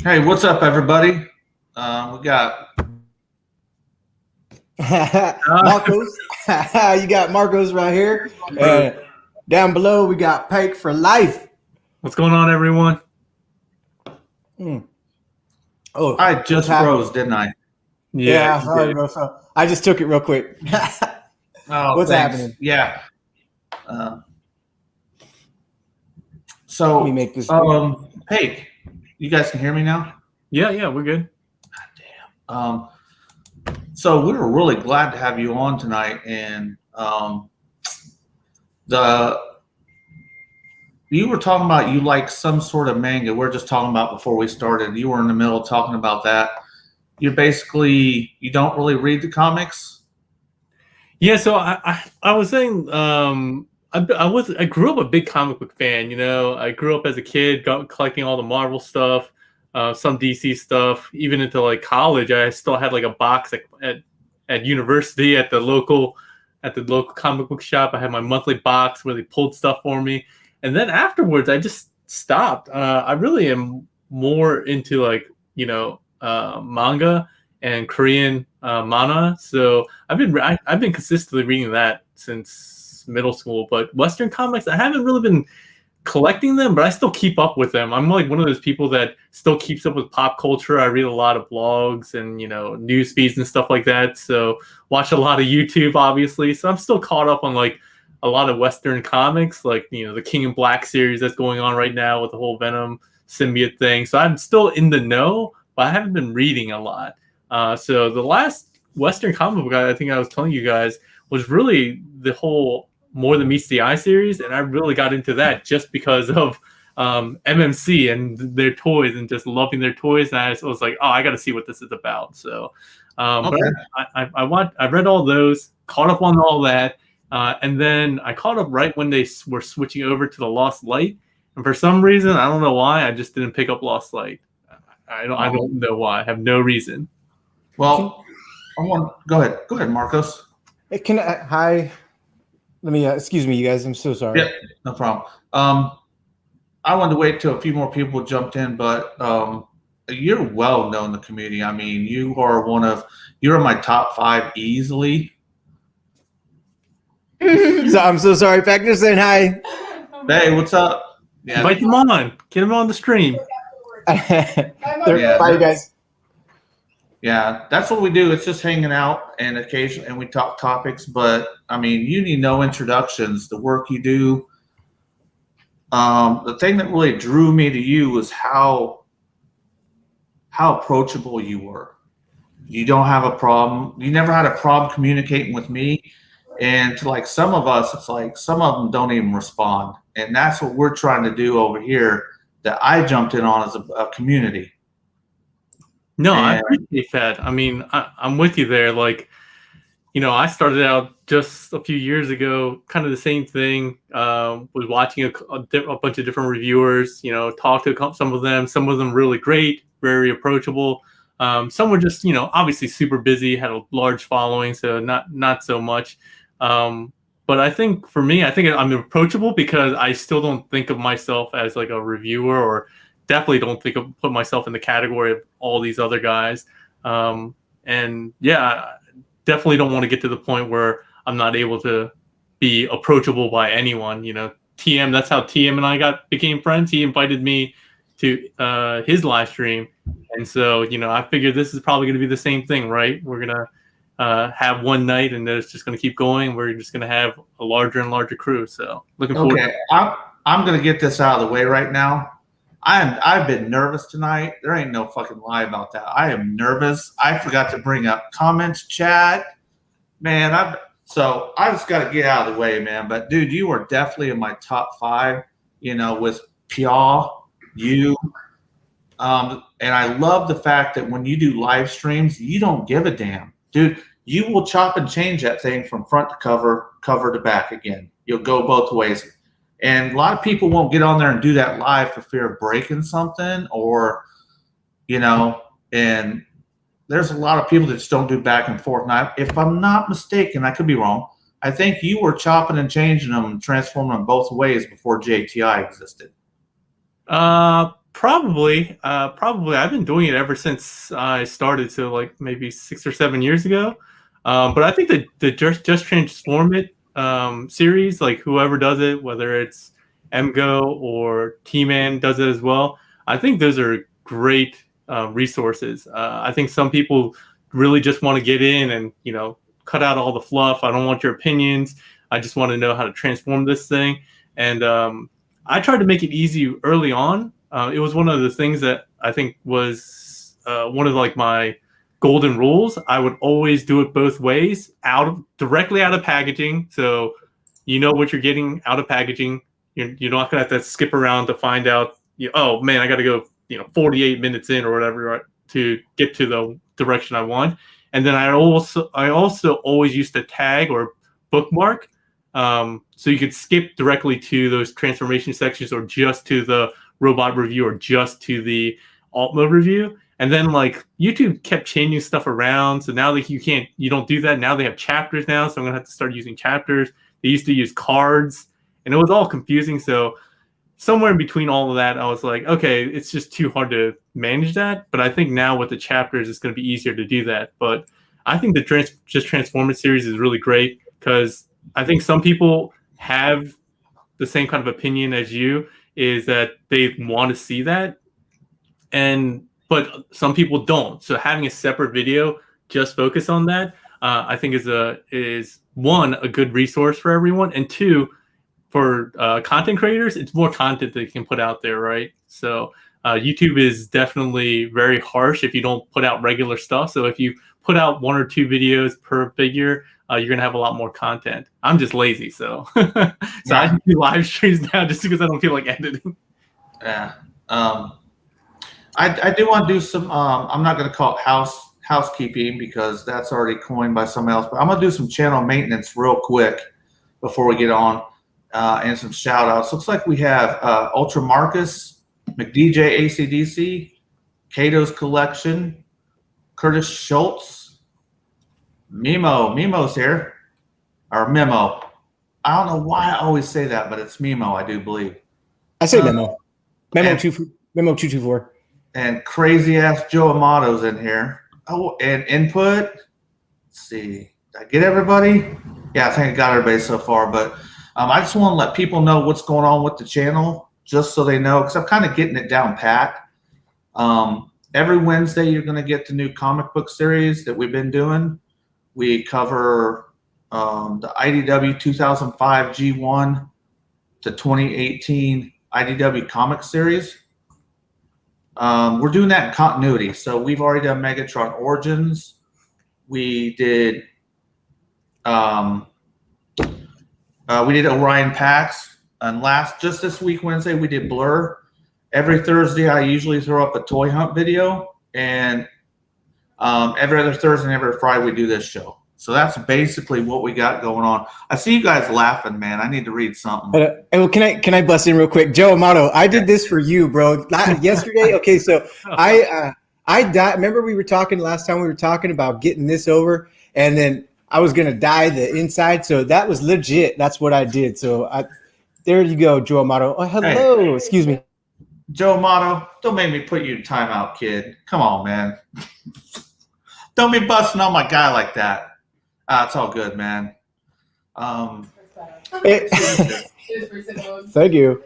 Hey, what's up, everybody? We got Marcos. You got Marcos right here. And down below, we got Paik4Life. What's going on, everyone? Oh, I just froze, didn't I? Yeah, sorry, bro. So I just took it real quick. What's happening? Yeah. So, Let me make this. Paik, you guys can hear me now? Yeah, we're good. God damn. So we were really glad to have you on tonight, and you were talking about you like some sort of manga. We're just talking about before we started. You were in the middle of talking about that. You don't really read the comics. Yeah, so I was saying I grew up a big comic book fan. You know, I grew up as a kid collecting all the Marvel stuff, some DC stuff. Even into like college, I still had like a box at university at the local comic book shop. I had my monthly box where they pulled stuff for me, and then afterwards, I just stopped. I really am more into like manga and Korean mana. So I've been consistently reading that since middle school. But Western comics, I haven't really been collecting them, but I still keep up with them. I'm like one of those people that still keeps up with pop culture. I read a lot of blogs and news feeds and stuff like that. So watch a lot of YouTube, obviously. So I'm still caught up on like a lot of Western comics, like the King in Black series that's going on right now with the whole Venom symbiote thing. So I'm still in the know, but I haven't been reading a lot. So the last Western comic book I think I was telling you guys was really the whole More Than Meets the Eye series, and I really got into that just because of MMC and their toys and just loving their toys. And I was like, oh, I got to see what this is about. So, Okay. but I read all those, caught up on all that, and then I caught up right when they were switching over to the Lost Light. And for some reason, I don't know why, I just didn't pick up Lost Light. I don't know why. I have no reason. Well, go ahead, Marcos. Hi. Let me excuse me, you guys. I'm so sorry. Yeah, no problem. I wanted to wait till a few more people jumped in, but you're well known in the community. I mean, you're in my top 5 easily. So I'm so sorry, Paik. Just saying hi. Hey, what's up? Yeah. Invite them on. Get them on the stream. Bye, you guys. Yeah, that's what we do. It's just hanging out and occasionally, and we talk topics. But I mean, you need no introductions. The work you do. The thing that really drew me to you was how approachable you were. You don't have a problem. You never had a problem communicating with me. And to like some of us, it's like some of them don't even respond. And that's what we're trying to do over here that I jumped in on as a community. No, I appreciate that. I mean, I'm with you there. Like, I started out just a few years ago, kind of the same thing. Was watching a bunch of different reviewers, talked to some of them really great, very approachable. Some were just, obviously super busy, had a large following, so not so much. But I think for me, I'm approachable because I still don't think of myself as like a reviewer, or definitely don't put myself in the category of all these other guys. And yeah, definitely don't want to get to the point where I'm not able to be approachable by anyone. TM, that's how TM and I became friends. He invited me to his live stream. And so, I figured this is probably going to be the same thing, right? We're going to have one night and then it's just going to keep going. We're just going to have a larger and larger crew. So looking forward to it. I'm going to get this out of the way right now. I've been nervous tonight. There ain't no fucking lie about that. I am nervous. I forgot to bring up comments, chat. Man, so I just got to get out of the way, man. But dude, you are definitely in my top 5, with P.A.K, you. And I love the fact that when you do live streams, you don't give a damn. Dude, you will chop and change that thing from front to cover to back again. You'll go both ways. And a lot of people won't get on there and do that live for fear of breaking something, or, and there's a lot of people that just don't do back and forth. Now, if I'm not mistaken, I could be wrong, I think you were chopping and changing them and transforming them both ways before JTI existed. Probably. I've been doing it ever since I started, so like maybe 6 or 7 years ago. But I think the Just Transform It series, like whoever does it, whether it's MGO or T-Man does it as well, I think those are great resources. I think some people really just want to get in and cut out all the fluff. I don't want your opinions. I just want to know how to transform this thing. And I tried to make it easy early on. It was one of the things that I think was one of like my golden rules. I would always do it both ways, directly out of packaging. So you know what you're getting out of packaging. You're not gonna have to skip around to find out. Oh man, I got to go 48 minutes in or whatever to get to the direction I want. And then I also always used to tag or bookmark. So you could skip directly to those transformation sections or just to the robot review or just to the alt mode review. And then like YouTube kept changing stuff around. So now like you don't do that. Now they have chapters now. So I'm gonna have to start using chapters. They used to use cards and it was all confusing. So somewhere in between all of that, I was like, okay, it's just too hard to manage that. But I think now with the chapters, it's going to be easier to do that. But I think the Just Transform It series is really great because I think some people have the same kind of opinion as you, is that they want to see that, but some people don't. So having a separate video just focus on that, I think is one, a good resource for everyone, and two, for content creators, it's more content that you can put out there, right? So YouTube is definitely very harsh if you don't put out regular stuff. So if you put out 1 or 2 videos per figure, you're gonna have a lot more content. I'm just lazy, so I just do live streams now just because I don't feel like editing. Yeah. I do want to do some. I'm not going to call it housekeeping because that's already coined by someone else. But I'm going to do some channel maintenance real quick before we get on, and some shout outs. Looks like we have Ultra Marcus, McDJ ACDC, Cato's Collection, Curtis Schultz, Mimo's here, or Memo. I don't know why I always say that, but it's Mimo, I do believe. I say Memo. Memo 224. And crazy ass Joe Amato's in here. Oh, and input. Let's see. Did I get everybody? Yeah, I think I got everybody so far. But I just want to let people know what's going on with the channel, just so they know, because I'm kind of getting it down pat. Every Wednesday, you're going to get the new comic book series that we've been doing. We cover the IDW 2005 G1 to 2018 IDW comic series. We're doing that in continuity. So we've already done Megatron Origins. We did Orion Pax, and just this week Wednesday we did Blur. Every Thursday I usually throw up a toy hunt video, and every other Thursday and every Friday we do this show. So that's basically what we got going on. I see you guys laughing, man. I need to read something. Well, can I bust in real quick? Joe Amato, I did this for you, bro. Yesterday, okay, so I remember we were talking last time, we were talking about getting this over, and then I was gonna dye the inside. So that was legit. That's what I did. So there you go, Joe Amato. Oh, hello. Hey. Excuse me. Joe Amato, don't make me put you in timeout, kid. Come on, man. Don't be busting on my guy like that. It's all good, man. Thank you.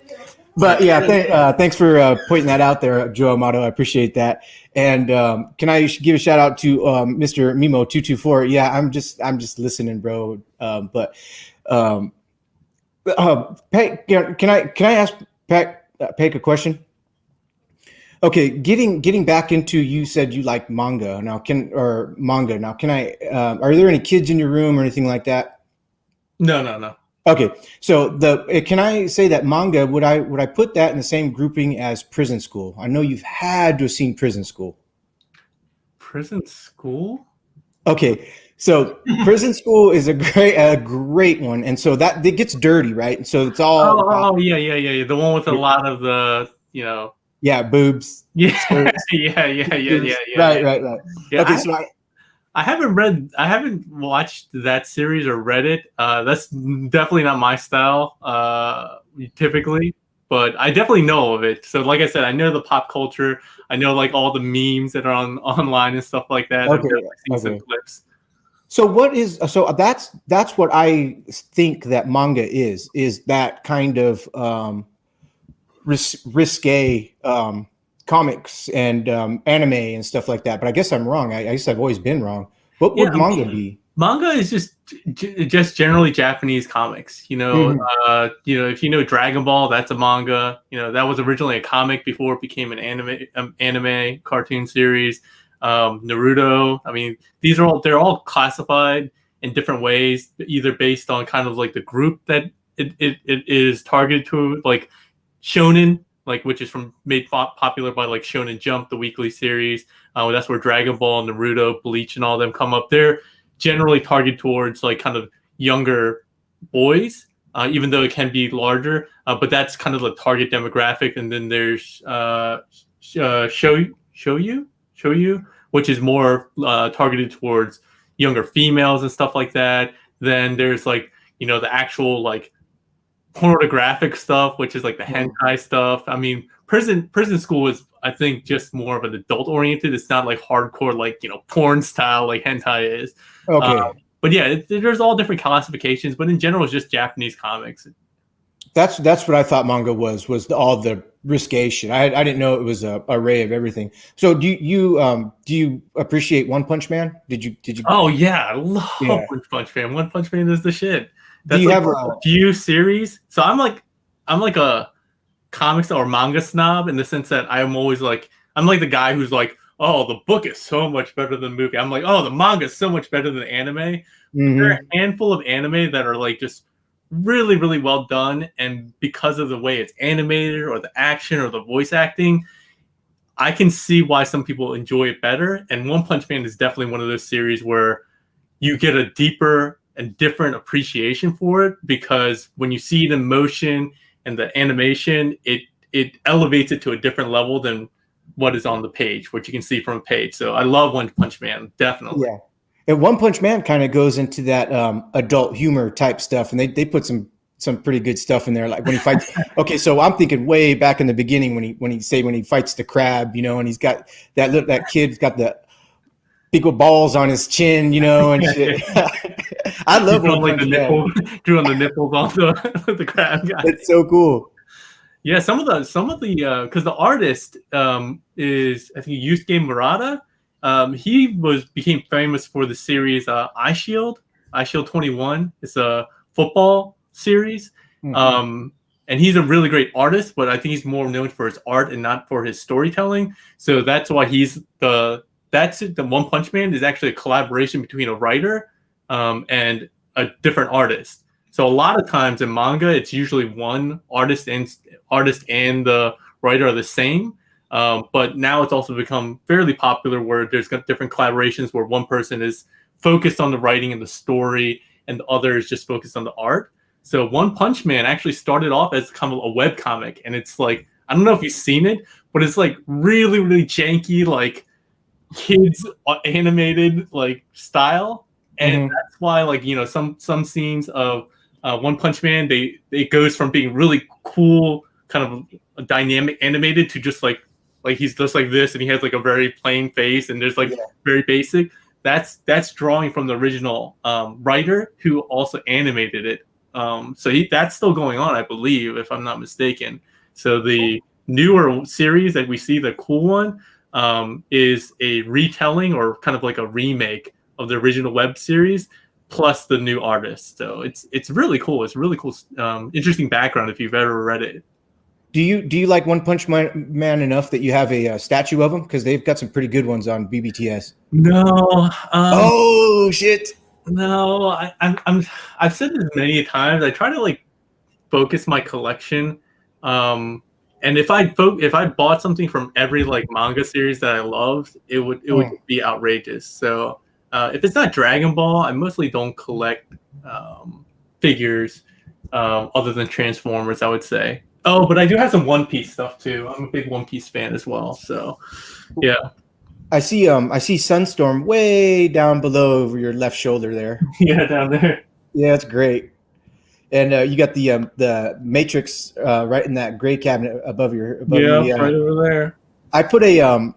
But yeah, thanks for pointing that out there, Joe Amato. I appreciate that. And can I give a shout out to Mr. Mimo 224? Yeah, I'm just listening, bro. But Paik, can I ask Paik a question? Okay, getting back into, you said you like manga now. Can I? Are there any kids in your room or anything like that? No. Okay, so can I say that manga, would I put that in the same grouping as Prison School? I know you've had to have seen Prison School. Prison School? Okay, so Prison School is a great one, and so that it gets dirty, right? And so it's all yeah. The one with a lot of the Yeah, boobs. Yeah. Skirts. Yeah. Right. Yeah, okay, so I haven't watched that series or read it. That's definitely not my style, typically. but I definitely know of it. So like I said, I know the pop culture. I know like all the memes that are online and stuff like that. I've Okay, definitely seen some okay. clips. So that's what I think that manga is that kind of risque comics and anime and stuff like that. But I guess I'm wrong. I guess I've always been wrong. What Yeah, would manga be? manga is just generally Japanese comics. Mhm. If you know Dragon Ball, that's a manga. That was originally a comic before it became an anime cartoon series. Naruto. I mean, they're all classified in different ways, either based on kind of like the group that it is targeted to, like shonen, like which is made popular by like Shonen Jump, the weekly series. That's where Dragon Ball, Naruto, Bleach, and all them come up. They're generally targeted towards like kind of younger boys, even though it can be larger. But that's kind of the target demographic. And then there's Shoyu, which is more targeted towards younger females and stuff like that. Then there's like the actual like pornographic stuff, which is like the hentai stuff. I mean, prison school is, I think, just more of an adult oriented. It's not like hardcore like porn style like hentai is. Okay. But yeah, there's all different classifications, but in general, it's just Japanese comics. That's what I thought manga was all the risque shit. I didn't know it was a array of everything. So do you appreciate One Punch Man? Did you? Oh yeah, I love Yeah. One Punch Man. One Punch Man is the shit. Do That's you like have a few series. So I'm like a comics or manga snob in the sense that I'm always like the guy who's like, oh, the book is so much better than the movie. I'm like, oh, the manga is so much better than the anime. But there are a handful of anime that are like just really, really well done, and because of the way it's animated or the action or the voice acting, I can see why some people enjoy it better. And One Punch Man is definitely one of those series where you get a deeper and different appreciation for it, because when you see it in motion and the animation, it elevates it to a different level than what is on the page, what you can see from a page. So I love One Punch Man, definitely. Yeah. And One Punch Man kind of goes into that adult humor type stuff, and they put some pretty good stuff in there. Like when he fights. Okay, so I'm thinking way back in the beginning when he fights the crab, and he's got that kid's got the big balls on his chin, and shit. I love One Punch Man. Drew on the nipples on the crab guy. It's so cool. Yeah, some of the because the artist is, I think, Yusuke Murata. He became famous for the series Eye Shield 21. It's a football series. And he's a really great artist, but I think he's more known for his art and not for his storytelling. So that's why the One Punch Man is actually a collaboration between a writer and a different artist. So a lot of times in manga, it's usually one artist and the writer are the same. But now it's also become fairly popular where there's got different collaborations where one person is focused on the writing and the story and the other is just focused on the art. So One Punch Man actually started off as kind of a web comic, and it's like, I don't know if you've seen it, but it's like really, really janky, like kids animated like style. And that's why, like, some scenes of One Punch Man, it goes from being really cool, kind of a dynamic animated to just like he's just like this, and he has like a very plain face, and there's like very basic. That's drawing from the original writer who also animated it. So that's still going on, I believe, if I'm not mistaken. So the newer series that we see, the cool one, is a retelling or kind of like a remake of the original web series plus the new artist. So it's really cool. It's really cool, interesting background if you've ever read it. Do you like One Punch Man enough that you have a statue of him? Because they've got some pretty good ones on BBTS. No. Oh shit. No, I've said this many times. I try to like focus my collection, and if I bought something from every like manga series that I loved, it would be outrageous. So if it's not Dragon Ball, I mostly don't collect figures other than Transformers, I would say. Oh, but I do have some One Piece stuff too. I'm a big One Piece fan as well. So yeah. I see Sunstorm way down below over your left shoulder there. Yeah, down there. Yeah, that's great. And you got the Matrix right in that gray cabinet above you. Yeah, right over there. I put a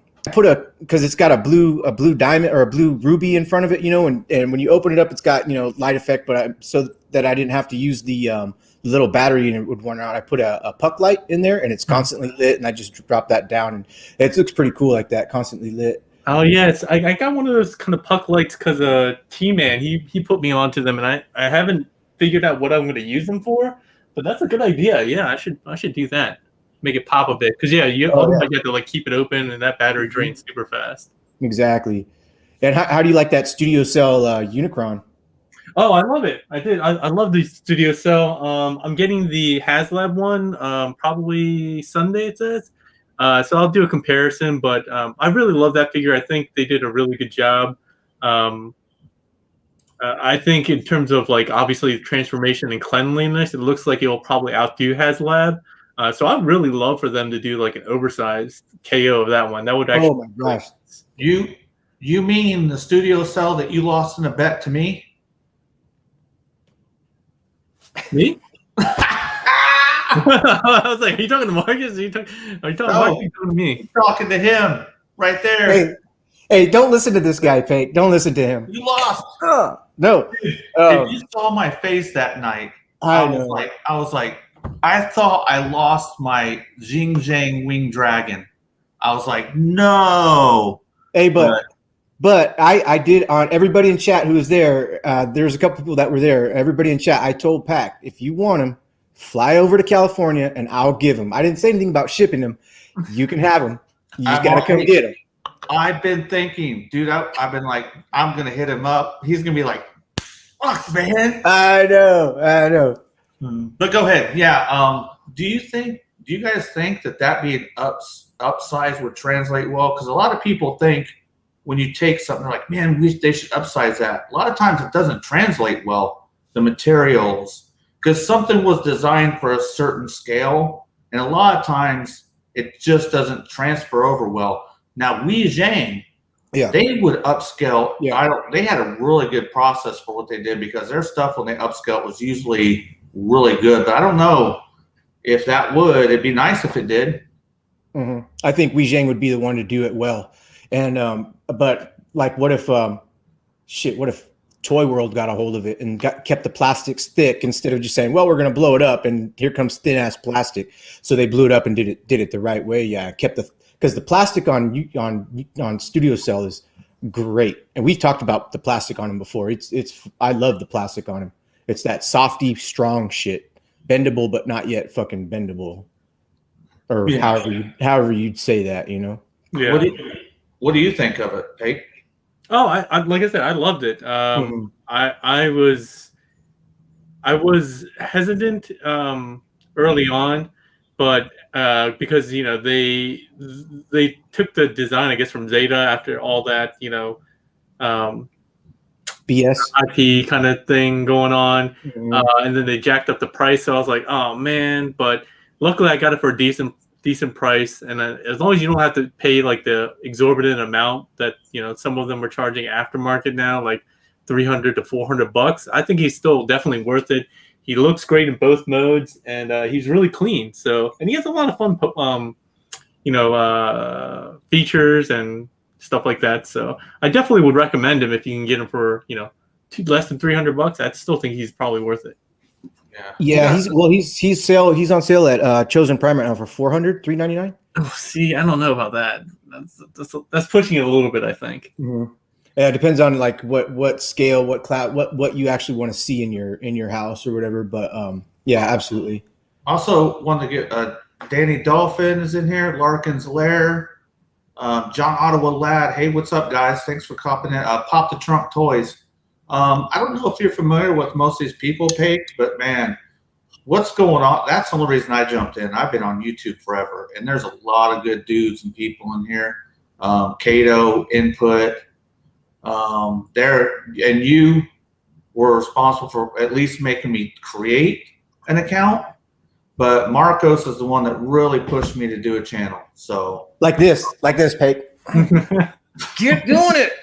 because it's got a blue diamond or a blue ruby in front of it, you know, and when you open it up, it's got, you know, light effect. But so that I didn't have to use the little battery and it would run out, I put a puck light in there and it's constantly lit, and I just dropped that down and it looks pretty cool like that, constantly lit. Oh yes, I got one of those kind of puck lights because T-Man he put me onto them, and I haven't figured out what I'm going to use them for. But that's a good idea. Yeah, I should do that. Make it pop a bit because you have to like keep it open, and that battery drains super fast. Exactly. And how do you like that Studio Cell Unicron? Oh, I love it. I did. I love the Studio Cell. I'm getting the HasLab one probably Sunday, it says. So I'll do a comparison, but I really love that figure. I think they did a really good job. I think in terms of like obviously transformation and cleanliness, it looks like it will probably outdo HasLab. So I'd really love for them to do like an oversized KO of that one. That would actually. Oh my gosh! You mean the Studio Cell that you lost in a bet to me? Me? I was like, are you talking to Marcus? Are you talking to Marcus? Are you talking to me? I'm talking to him right there. Hey, don't listen to this guy, Paik. Don't listen to him. You lost. No. If you saw my face that night, I was like, I thought I lost my Jing Zhang Wing Dragon. I was like, no. Hey, but I did on everybody in chat who was there. There's a couple people that were there. Everybody in chat, I told Paik, if you want him, fly over to California and I'll give him. I didn't say anything about shipping them. You can have them. You just got to come get them. I've been thinking, dude, I've been like, I'm going to hit him up. He's going to be like, fuck, man. I know. But go ahead. Yeah. Do you guys think that being upsize would translate well? Because a lot of people think when you take something, they're like, man, they should upsize that. A lot of times it doesn't translate well, the materials, because something was designed for a certain scale. And a lot of times it just doesn't transfer over well. Now, Wei Zhang, they would upscale. They had a really good process for what they did, because their stuff when they upscale was usually really good. But I don't know if that would. It'd be nice if it did. Mm-hmm. I think Wei Zhang would be the one to do it well. And but like, what if Toy World got a hold of it and kept the plastics thick instead of just saying, well, we're going to blow it up and here comes thin ass plastic. So they blew it up and did it the right way. Yeah, because the plastic on Studio Cell is great, and we've talked about the plastic on him before. I love the plastic on him. It's that softy, strong shit, bendable but not yet fucking bendable, or however you'd say that, you know. Yeah. What do you think of it, Paik? Oh, I like I said, I loved it. I was hesitant early on, but because they took the design, I guess, from Zeta after all that BS IP kind of thing going on, and then they jacked up the price. So I was like, oh man! But luckily, I got it for a decent price, and as long as you don't have to pay like the exorbitant amount that some of them are charging aftermarket now, like $300 to $400, I think he's still definitely worth it. He looks great in both modes, and he's really clean. So, and he has a lot of fun, features and stuff like that. So, I definitely would recommend him if you can get him for less than $300. I still think he's probably worth it. Yeah. He's on sale at Chosen Prime right now for $400, $399. Oh, see, I don't know about that. That's pushing it a little bit, I think. Mm-hmm. Yeah, it depends on like what scale, what cloud, what you actually want to see in your house or whatever. But yeah, absolutely. Also, wanted to get Danny Dolphin is in here, Larkin's Lair, John Ottawa Lad. Hey, what's up, guys? Thanks for copping in. Pop the Trunk Toys. I don't know if you're familiar with most of these people, Paik, but man, what's going on? That's the only reason I jumped in. I've been on YouTube forever, and there's a lot of good dudes and people in here. Cato, Input. And you were responsible for at least making me create an account, but Marcos is the one that really pushed me to do a channel. So like this, Paik. Get doing it.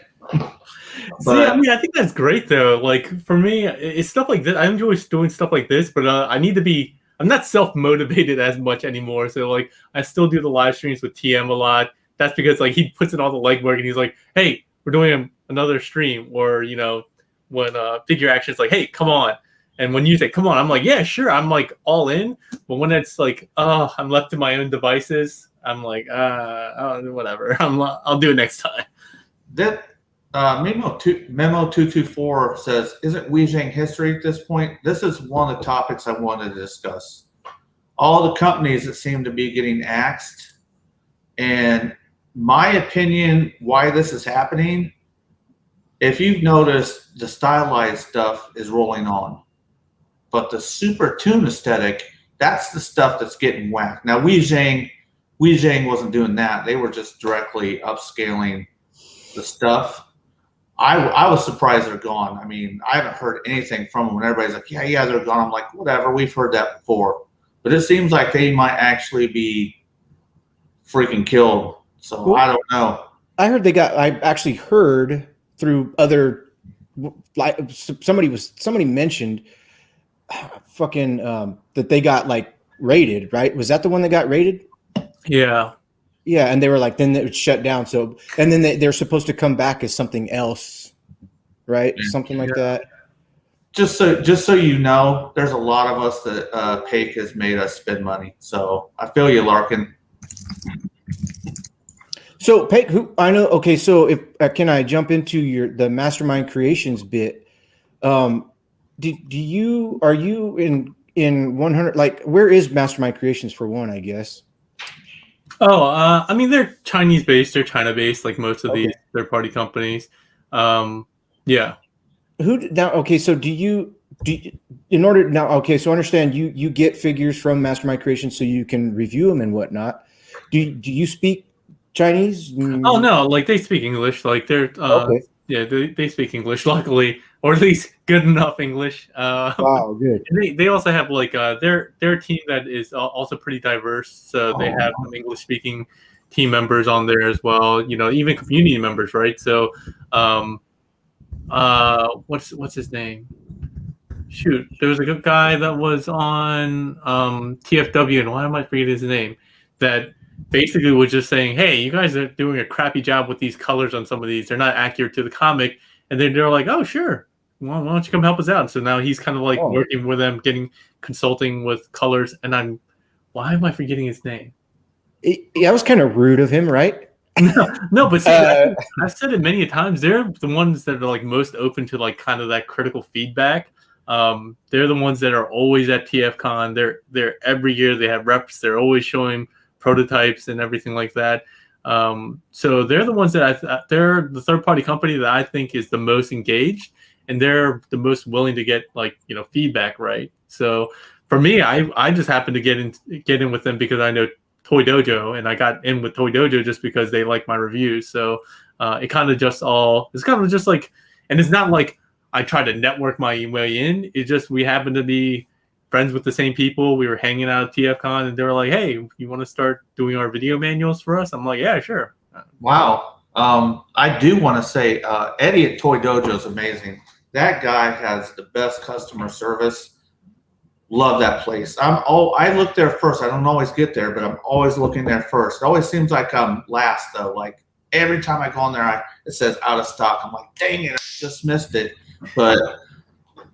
See, I But mean, I think that's great though. Like for me, it's stuff like this. I enjoy doing stuff like this, but I need to be. I'm not self motivated as much anymore. So like, I still do the live streams with TM a lot. That's because like he puts in all the legwork and he's like, "Hey, we're doing another stream," or when Figure Action's like, "Hey, come on." And when you say "come on," I'm like, "Yeah, sure." I'm like all in. But when it's like, "Oh, I'm left to my own devices," I'm like, whatever. I'll do it next time. that Memo 224 says, "Isn't Weijing history at this point?" This is one of the topics I wanted to discuss. All the companies that seem to be getting axed, and my opinion, why this is happening. If you've noticed, the stylized stuff is rolling on, but the super tune aesthetic, that's the stuff that's getting whacked. Now, Weijing wasn't doing that. They were just directly upscaling the stuff. I was surprised they're gone. I mean, I haven't heard anything from them when everybody's like, yeah, they're gone. I'm like, whatever, we've heard that before. But it seems like they might actually be freaking killed. So Well, I don't know. I actually heard through other, like somebody mentioned fucking that they got like raided, right? Was that the one that got raided? Yeah. Yeah, and they were like, then it was shut down. So, and then they're supposed to come back as something else, right? Something like that. Just so you know, there's a lot of us that Paik has made us spend money. So I feel you, Larkin. So, Paik, who I know. Okay, so if can I jump into the Mastermind Creations bit? Are you in 100? Like, where is Mastermind Creations for one? I guess. Oh, I mean, they're Chinese based. They're China based, like most of Okay. these third party companies. Yeah. Who now? Okay, so in order now? Okay, so understand you get figures from Mastermind Creations so you can review them and whatnot. Do you speak Chinese? Oh no, like they speak English. Like they're Okay. yeah, they speak English, luckily, or at least good enough English. Wow, good. And they also have like their team that is also pretty diverse. So they have some English speaking team members on there as well. Even community members, right? So, what's his name? Shoot, there was a good guy that was on TFW, and why am I forgetting his name? That basically was just saying, "Hey, you guys are doing a crappy job with these colors on some of these. They're not accurate to the comic." And then they're like, "Oh, sure. Well, why don't you come help us out?" So now he's kind of like working with them, consulting with colors. And why am I forgetting his name? That was kind of rude of him, right? No, but see, I've said it many times. They're the ones that are like most open to like kind of that critical feedback. They're the ones that are always at TFCon. They're every year they have reps. They're always showing prototypes and everything like that. So they're the ones that they're the third party company that I think is the most engaged, and they're the most willing to get like feedback, right? So for me, I just happened to get in with them because I know Toy Dojo, and I got in with Toy Dojo just because they like my reviews. So it's kind of just like, and it's not like I try to network my way in. It's just we happen to be friends with the same people. We were hanging out at TFCon, and they were like, "Hey, you want to start doing our video manuals for us?" I'm like, "Yeah, sure." Wow. I do want to say Eddie at Toy Dojo is amazing. That guy has the best customer service. Love that place. I look there first. I don't always get there, but I'm always looking there first. It always seems like I'm last though. Like every time I go in there, it says out of stock. I'm like, dang it, I just missed it. But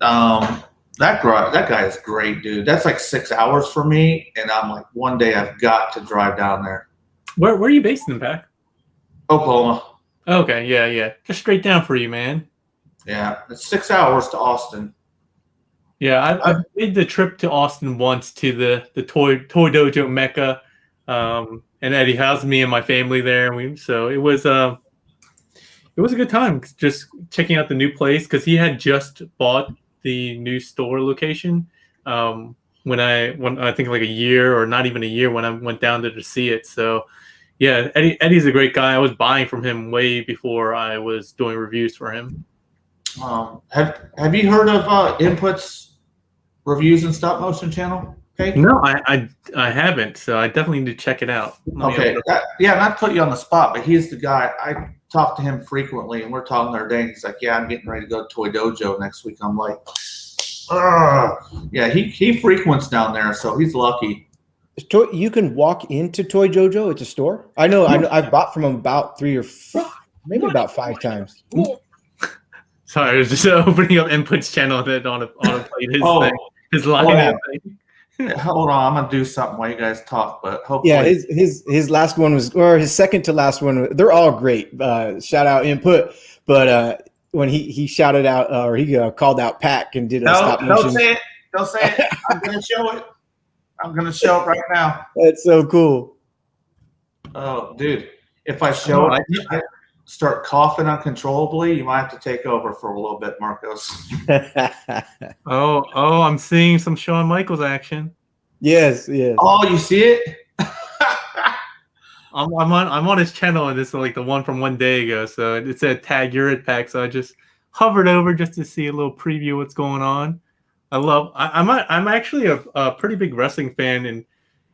that guy is great, dude. That's like 6 hours for me, and I'm like, one day I've got to drive down there. Where are you based in, Paik? Oklahoma. Okay, yeah, just straight down for you, man. Yeah, it's 6 hours to Austin. Yeah, I've made the trip to Austin once to the Toy Dojo Mecca, and Eddie housed me and my family there. So it was a good time just checking out the new place because he had just bought the new store location when I think like a year or not even a year when I went down there to see it. So yeah, Eddie's a great guy. I was buying from him way before I was doing reviews for him. Have you heard of Input's Reviews and Stop Motion channel? Paik? No, I haven't, so I definitely need to check it out. Okay, not to put you on the spot, but he's the guy. I talk to him frequently, and we're talking the other day, and he's like, "Yeah, I'm getting ready to go to Toy Dojo next week." I'm like, "Ugh." Yeah, he frequents down there, so he's lucky. You can walk into Toy Dojo. It's a store. I know. I've bought from him about 3 or 4, maybe about 5 times. Sorry, I was just opening up Input's channel that on a plate his line. Hold on, I'm gonna do something while you guys talk, but hopefully, yeah, his last one was, or his second to last one. They're all great. Shout out Input, but when he shouted out or he called out P.A.K and did a stop motion. Don't say it. I'm gonna show it. I'm gonna show it right now. That's so cool. Oh, dude, if I show it, I start coughing uncontrollably, you might have to take over for a little bit, Marcos. oh, I'm seeing some Shawn Michaels action. Yes. Oh, you see it? I'm on his channel, and it's like the one from one day ago. So it said tag you're at Pack. So I just hovered over just to see a little preview of what's going on. I'm actually a pretty big wrestling fan, and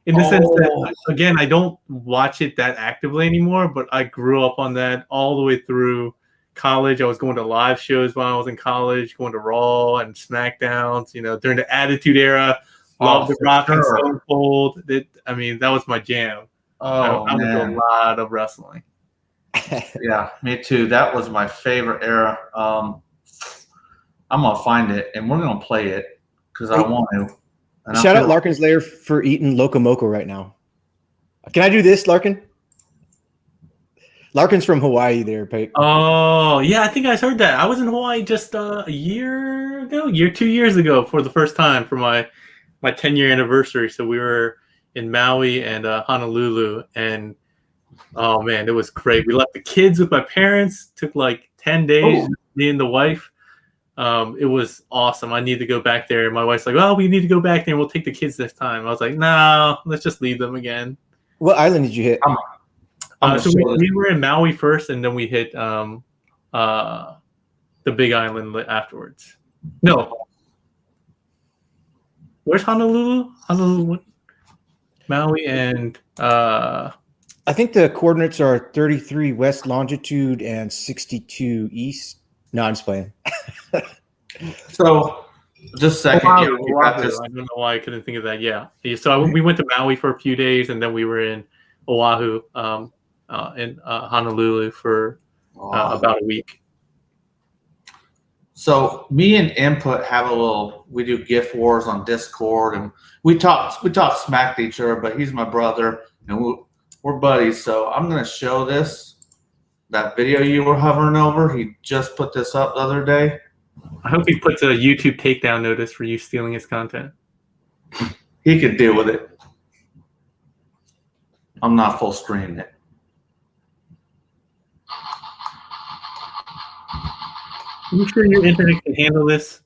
in the sense that, again, I don't watch it that actively anymore, but I grew up on that all the way through college. I was going to live shows while I was in college, going to Raw and SmackDowns, during the Attitude Era. Loved The Rock and Stone Cold. That was my jam. I went to a lot of wrestling. Yeah, me too. That was my favorite era. I'm going to find it, and we're going to play it because I want to. And shout out Larkin's Lair for eating Loco Moco right now. Can I do this, Larkin? Larkin's from Hawaii there, Paik. Oh, yeah, I think I heard that. I was in Hawaii just a year ago, 2 years ago for the first time for my 10-year anniversary. So we were in Maui and Honolulu, and oh, man, it was great. We left the kids with my parents, took like 10 days, me and the wife. It was awesome. I need to go back there. My wife's like, "Well, we need to go back there and we'll take the kids this time." I was like, "No, let's just leave them again." What island did you hit? So we were in Maui first, and then we hit the Big Island afterwards. No. Where's Honolulu? Maui and I think the coordinates are 33 west longitude and 62 east. No, I'm just playing. So, just a second. Oahu. I don't know why I couldn't think of that. Yeah. So we went to Maui for a few days, and then we were in Oahu, in Honolulu for about a week. So me and Input have we do gift wars on Discord, and we talk smack to each other, but he's my brother, and we're buddies. So I'm going to show that video you were hovering over. He just put this up the other day. I hope he puts a YouTube takedown notice for you stealing his content. He could deal with it. I'm not full screening it. Are you sure your internet can handle this?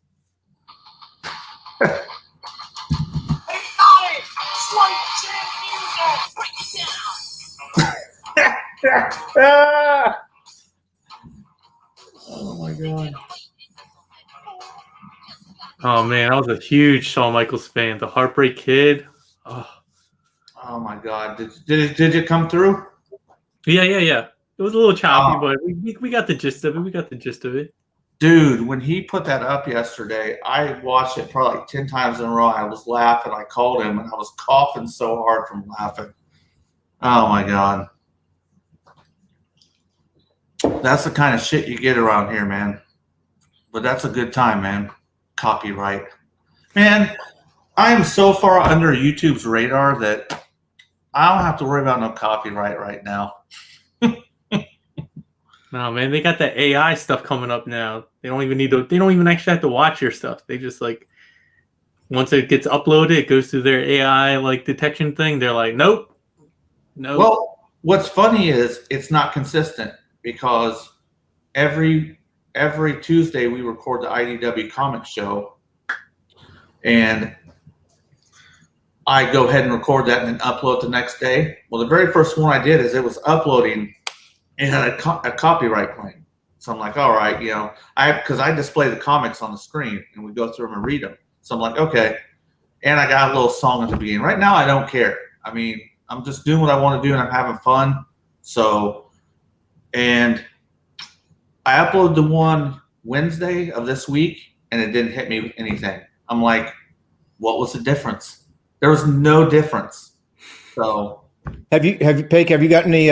Oh my god. Oh man, I was a huge Shawn Michaels fan. The Heartbreak Kid. Oh my god. Did it come through? Yeah. It was a little choppy, but we got the gist of it. Dude, when he put that up yesterday, I watched it probably like 10 times in a row. I was laughing. I called him, and I was coughing so hard from laughing. Oh my god. That's the kind of shit you get around here, man. But that's a good time, man. Copyright. Man, I am so far under YouTube's radar that I don't have to worry about no copyright right now. No, man, they got that AI stuff coming up now. They don't even actually have to watch your stuff. They just once it gets uploaded, it goes through their AI detection thing. They're like, nope. Well, what's funny is it's not consistent because every Tuesday we record the IDW comic show, and I go ahead and record that and then upload the next day. Well, the very first one I did is it was uploading. It had a copyright claim. So I'm like, all right, because I display the comics on the screen and we go through them and read them. So I'm like, okay. and I got a little song at the beginning. Right now, I don't care. I mean, I'm just doing what I want to do, and I'm having fun. So, and I uploaded the one Wednesday of this week, and it didn't hit me with anything. I'm like, what was the difference? There was no difference. So, Have you Paik? Have you got any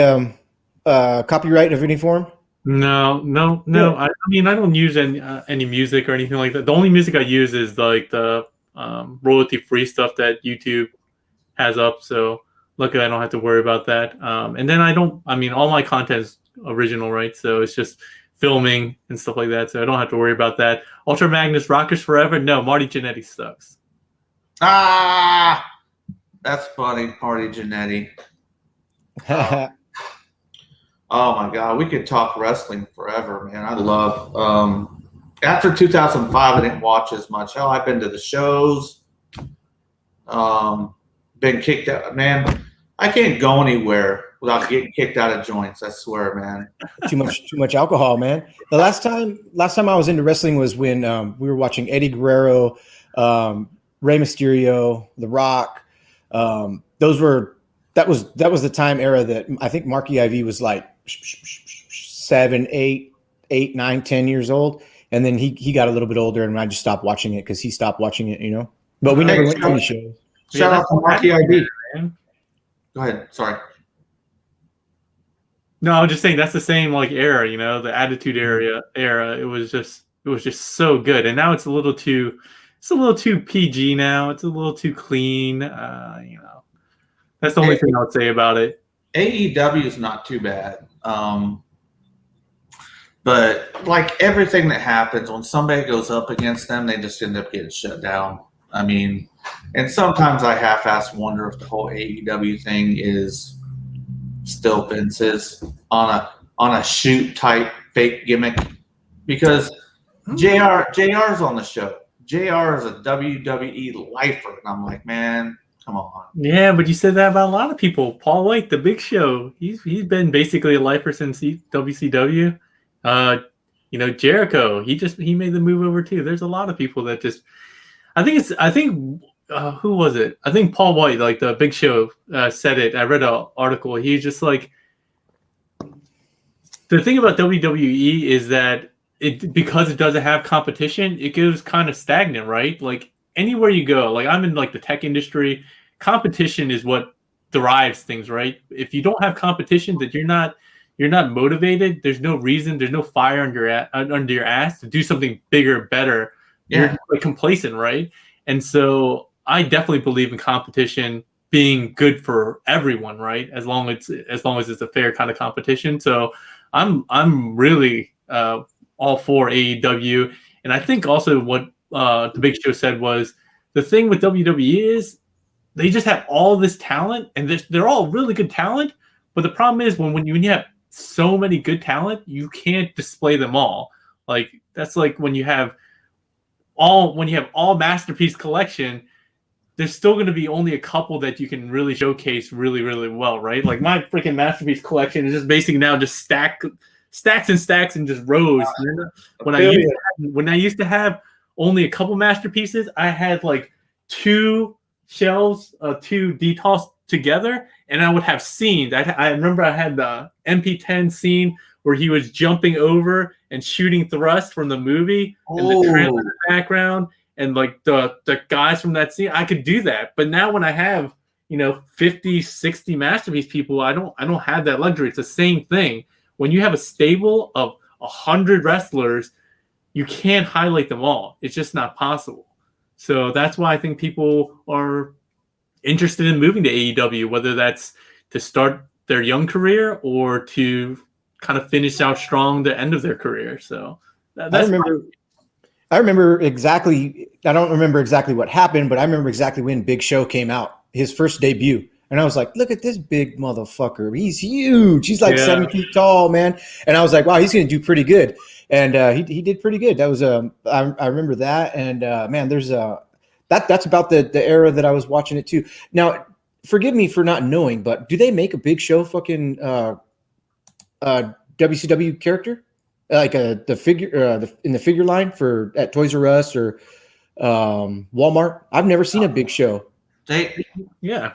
copyright of any form? No. Yeah. I mean, I don't use any music or anything like that. The only music I use is like the royalty-free stuff that YouTube has up. So luckily, I don't have to worry about that. And then I don't. I mean, all my content is original, right? So it's just filming and stuff like that. So I don't have to worry about that. Ultra Magnus Rockers Forever. No, Marty Jannetty sucks. that's funny, Party Janetti. Oh my God, we could talk wrestling forever, man. I love. After 2005, I didn't watch as much. Hell, I've been to the shows. Been kicked out, man. I can't go anywhere without getting kicked out of joints. I swear, man. Too much alcohol, man. The last time I was into wrestling was when we were watching Eddie Guerrero, Rey Mysterio, The Rock. That was the time era that I think Marky IV was like 7, 8, 9, 10 years old, and then he got a little bit older, and I just stopped watching it because he stopped watching it, you know. But we never went to any shows. Shout out to Marky IV. Go ahead. Sorry. No, I was just saying that's the same like era, you know, the Attitude Era. It was just so good, and now it's a little too PG now. It's a little too clean. You know, that's the only thing I would say about it. AEW is not too bad. But like everything that happens when somebody goes up against them, they just end up getting shut down. I mean, and sometimes I half-ass wonder if the whole AEW thing is still Vince's on a shoot type fake gimmick, because JR's on the show. JR is a WWE lifer, and I'm like, man, come on. Yeah, but you said that about a lot of people. Paul White, the Big Show, he's been basically a lifer since WCW. You know, Jericho, he made the move over too. There's a lot of people that just. I think who was it? I think Paul White, like the Big Show, said it. I read an article. He's just like, the thing about WWE is that because it doesn't have competition, it goes kind of stagnant, right? Like anywhere you go, like I'm in like the tech industry, competition is what derives things, right? If you don't have competition, that you're not motivated. There's no reason. There's no fire under your ass to do something bigger, better. Yeah. You're like complacent, right? And so I definitely believe in competition being good for everyone, right? As long as it's a fair kind of competition. So I'm really all for AEW, and I think also what the Big Show said was the thing with WWE is they just have all this talent, and they're all really good talent. But the problem is when you have so many good talent, you can't display them all. Like that's like when you have all masterpiece collection, there's still going to be only a couple that you can really showcase really, really well, right? Like my freaking masterpiece collection is just basically now just stacks and stacks and just rows. When I used to have only a couple masterpieces, I had like 2 shelves, 2 DTOS together, and I would have scenes. I remember I had the MP10 scene where he was jumping over and shooting thrust from the movie, and the trailer in the background, and like the guys from that scene. I could do that, but now when I have 50, 60 masterpiece people, I don't have that luxury. It's the same thing. When you have a stable of 100 wrestlers, you can't highlight them all. It's just not possible. So that's why I think people are interested in moving to AEW, whether that's to start their young career or to kind of finish out strong the end of their career. So that's I remember exactly. I don't remember exactly what happened, but I remember exactly when Big Show came out, his first debut. And I was like, look at this big motherfucker. He's huge. He's like 7 feet tall, man. And I was like, wow, he's going to do pretty good. And he did pretty good. That was I remember that. And man, there's that's about the era that I was watching it too. Now, forgive me for not knowing, but do they make a Big Show fucking WCW character? Like the figure in the figure line at Toys R Us or Walmart. I've never seen a Big Show. They Yeah.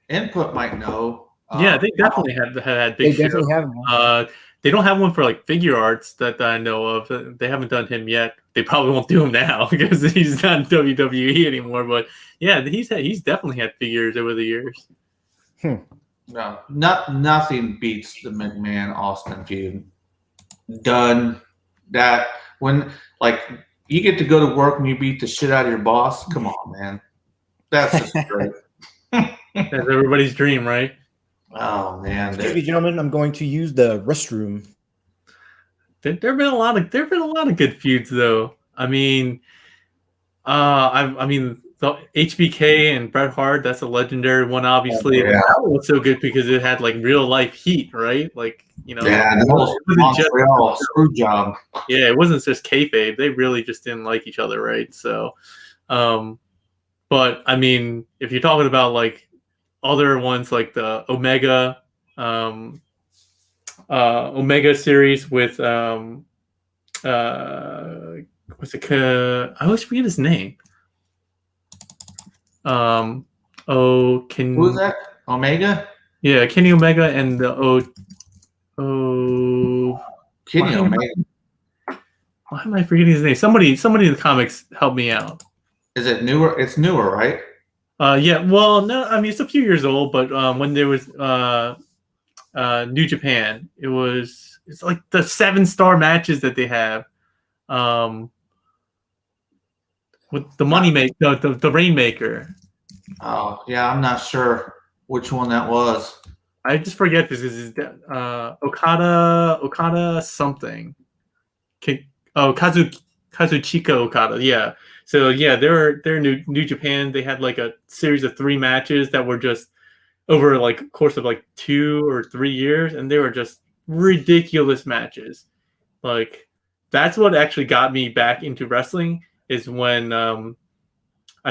Input might know. Yeah, they definitely had They Big Show. definitely have one. They don't have one for like figure arts that I know of. They haven't done him yet. They probably won't do him now because he's not in WWE anymore. But yeah, he's definitely had figures over the years. No, nothing beats the McMahon Austin feud. Done. That when like you get to go to work and you beat the shit out of your boss. Come on, man. That's just great. That's everybody's dream, right? Oh man. Excuse me, gentlemen. I'm going to use the restroom. There've been a lot of good feuds though. I mean, the HBK and Bret Hart, that's a legendary one. Obviously, Yeah. that one was so good because it had like real life heat, right? Like Yeah, the whole Montreal screw job. Yeah, it wasn't just kayfabe. They really just didn't like each other, right? So, but I mean, if you're talking about like other ones like the Omega, Omega series with what's it? I always forget his name. Who is that? Omega? Yeah, Kenny Omega and the Kenny Omega. Why am I forgetting his name? Somebody in the comics help me out. Is it newer? It's newer, right? Yeah. Well, no. I mean, it's a few years old, but when there was New Japan, it's like the 7-star matches that they have. With the the Rainmaker. Oh yeah, I'm not sure which one that was. I just forget this is Okada something. Kazuchika Okada. Yeah. So yeah, they're New Japan. They had like a series of 3 matches that were just over like a course of like 2 or 3 years, and they were just ridiculous matches. Like that's what actually got me back into wrestling is when I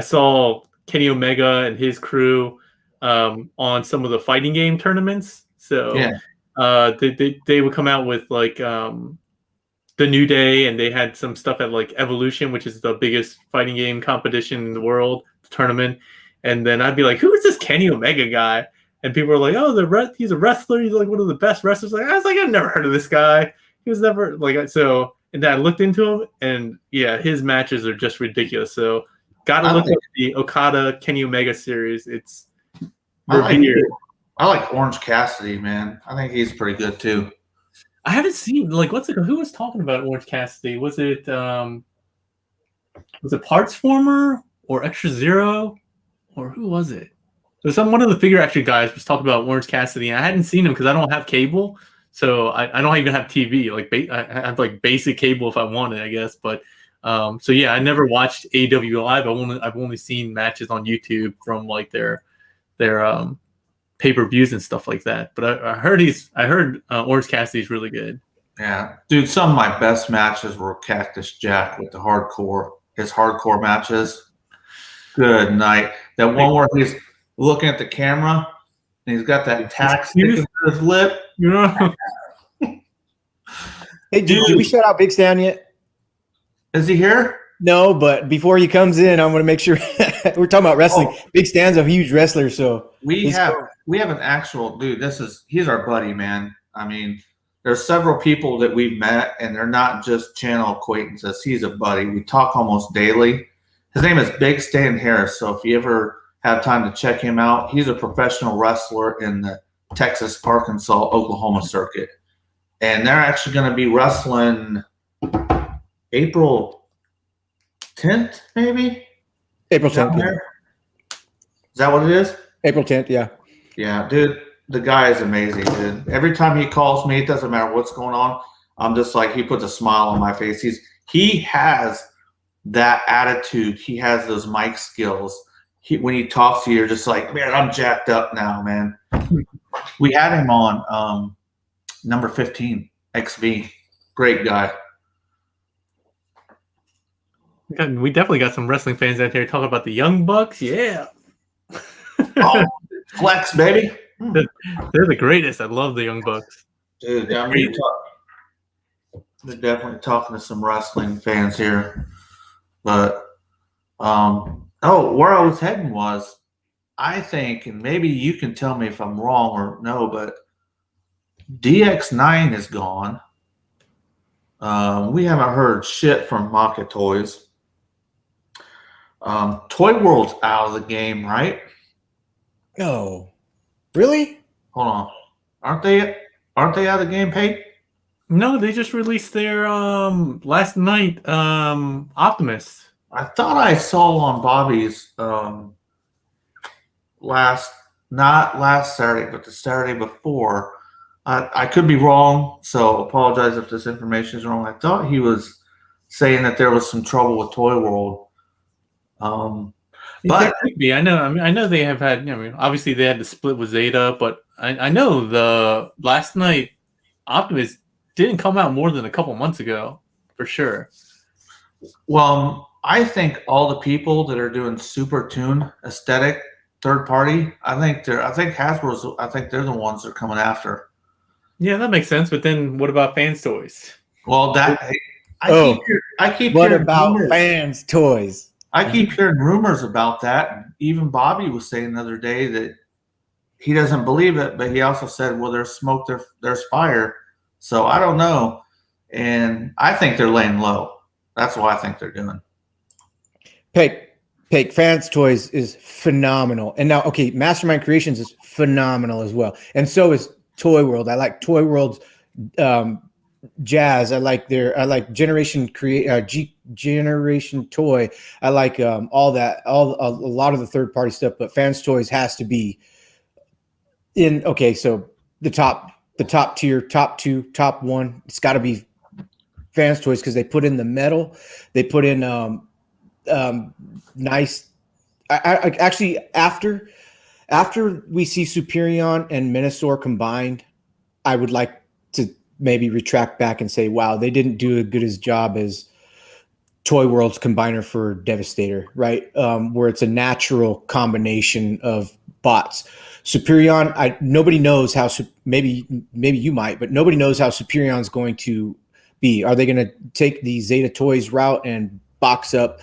saw Kenny Omega and his crew on some of the fighting game tournaments. So yeah. They would come out with like the New Day, and they had some stuff at like Evolution, which is the biggest fighting game competition in the world, tournament. And then I'd be like, who is this Kenny Omega guy? And people were like, oh, he's a wrestler. He's like one of the best wrestlers. Like I was like, I've never heard of this guy. He was never like so. And then I looked into him, and yeah, his matches are just ridiculous. So gotta look at the Okada Kenny Omega series. It's revered. I like Orange Cassidy, man. I think he's pretty good too. I haven't seen like who was talking about Orange Cassidy? Was it Parts Former or Extra Zero, or who was it? So one of the figure action guys was talking about Orange Cassidy, and I hadn't seen him because I don't have cable, so I don't even have TV. Like I have like basic cable if I wanted, I guess. But so yeah, I never watched AEW live. I've only seen matches on YouTube from like their pay-per-views and stuff like that. But I heard Orange Cassidy's really good. Yeah, dude. Some of my best matches were Cactus Jack with his hardcore matches. Good night. That one where he's looking at the camera and he's got that tack sticking to his lip. Yeah. Hey, did we shout out Big Stan yet? Is he here? No, but before he comes in, I'm going to make sure we're talking about wrestling. Big Stan's a huge wrestler, so we have an actual dude. He's our buddy, man. I mean, there's several people that we've met, and they're not just channel acquaintances. He's a buddy. We talk almost daily. His name is Big Stan Harris. So if you ever have time to check him out, he's a professional wrestler in the Texas, Arkansas, Oklahoma circuit, and they're actually going to be wrestling April 10th, maybe? April 10th. Yeah. Is that what it is? April 10th, yeah. Yeah, dude, the guy is amazing, dude. Every time he calls me, it doesn't matter what's going on. I'm just like, he puts a smile on my face. He has that attitude. He has those mic skills. When he talks to you, you're just like, man, I'm jacked up now, man. We had him on number 15, XV. Great guy. We definitely got some wrestling fans out here talking about the Young Bucks. Yeah. Oh, flex, baby. They're the greatest. I love the Young Bucks. Dude, I mean, they're definitely talking to some wrestling fans here. But Where I was heading was, I think, and maybe you can tell me if I'm wrong or no, but DX9 is gone. We haven't heard shit from Maka Toys. Toy World's out of the game, right? No, really? Hold on, aren't they? Aren't they out of the game, Paik? No, they just released their last night Optimus. I thought I saw on Bobby's not last Saturday, but the Saturday before. I could be wrong, so apologize if this information is wrong. I thought he was saying that there was some trouble with Toy World. But could be. I know. I mean, I know they have had. I mean, obviously they had to split with Zeta, but I know the last night Optimus didn't come out more than a couple months ago, for sure. Well, I think all the people that are doing super tune aesthetic third party, I think Hasbro's. I think they're the ones that are coming after. Yeah, that makes sense. But then, what about Fans Toys? Well, I keep What hearing about rumors. Fans Toys? I keep hearing rumors about that. Even Bobby was saying the other day that he doesn't believe it, but he also said, "Well, there's smoke, there's fire." So I don't know, and I think they're laying low. That's what I think they're doing. Paik Fans Toys is phenomenal, and now Mastermind Creations is phenomenal as well, and so is Toy World. I like Toy World's jazz. I like Generation Generation Toy. I like all that, a lot of the third party stuff. But Fans Toys has to be in. Okay, so the top tier, top two, top one. It's got to be Fans Toys because they put in the metal. They put in nice. I actually after we see Superion and Minosaur combined, I would like to maybe retract back and say, wow, they didn't do as good a job as Toy World's combiner for Devastator, right? Where it's a natural combination of bots. Superion, nobody knows how, maybe you might, but nobody knows how Superion's going to be. Are they going to take the Zeta Toys route and box up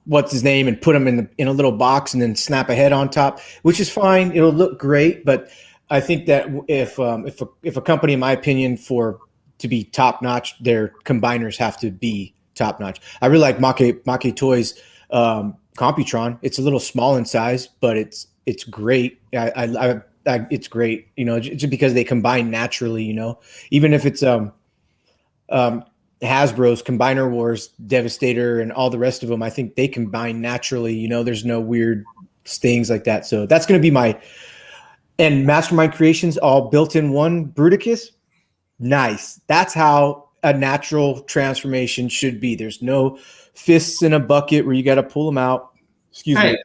what's his name and put him in a little box and then snap a head on top, which is fine. It'll look great, but I think that if a company, in my opinion, to be top notch, their combiners have to be top notch. I really like Make Toys Computron. It's a little small in size, but it's great. It's great, just because they combine naturally. Even if it's Hasbro's Combiner Wars, Devastator, and all the rest of them, I think they combine naturally. There's no weird things like that. So that's going to be and Mastermind Creations, all built in one Bruticus. Nice. That's how a natural transformation should be. There's no fists in a bucket where you got to pull them out. Excuse me.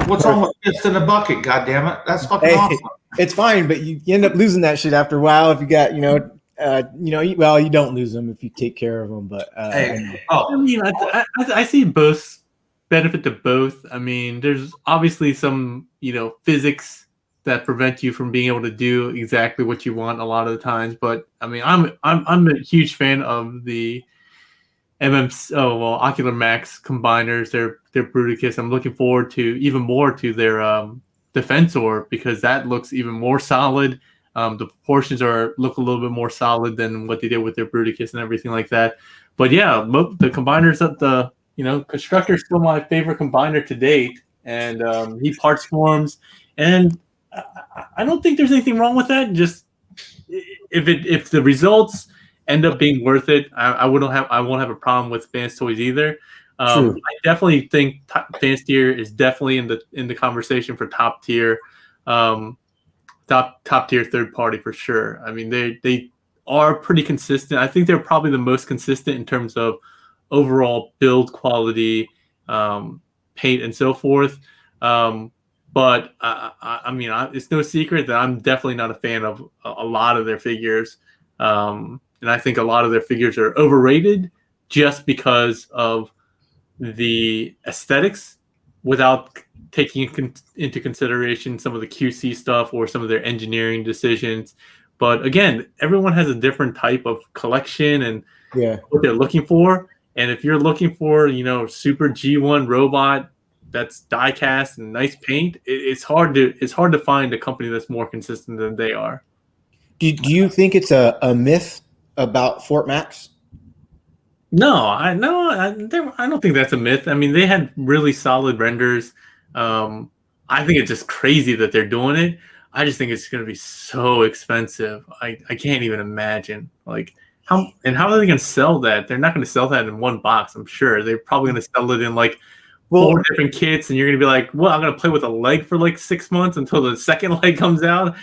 What's wrong with fists in a bucket? God damn it. That's fucking awesome. It's fine, but you end up losing that shit after a while if you got, you don't lose them if you take care of them. But I mean, I see both benefit to both. I mean, there's obviously some, physics that prevent you from being able to do exactly what you want a lot of the times. But I mean, I'm a huge fan of the Ocular Max combiners. They're Bruticus. I'm looking forward to even more to their Defensor, because that looks even more solid. The proportions look a little bit more solid than what they did with their Bruticus and everything like that. But yeah, the combiners at the Constructor is still my favorite combiner to date, and he parts forms, and I don't think there's anything wrong with that. Just if the results end up being worth it, I won't have a problem with Fans Toys either. I definitely think Fans Tier is definitely in the conversation for top tier third party for sure. I mean, they are pretty consistent. I think they're probably the most consistent in terms of overall build quality, paint, and so forth. But I mean, it's no secret that I'm definitely not a fan of a lot of their figures. And I think a lot of their figures are overrated just because of the aesthetics, without taking into consideration some of the QC stuff or some of their engineering decisions. But again, everyone has a different type of collection and what they're looking for. And if you're looking for, super G1 robot that's die cast and nice paint, it's hard to find a company that's more consistent than they are. Do you think it's a myth about Fort Max? No, I don't think that's a myth. I mean, they had really solid renders. I think it's just crazy that they're doing it. I just think it's going to be so expensive. I can't even imagine how are they going to sell that? They're not going to sell that in one box. I'm sure they're probably going to sell it in like 4 different kits, and you're going to be like, well, I'm going to play with a leg for like 6 months until the second leg comes out.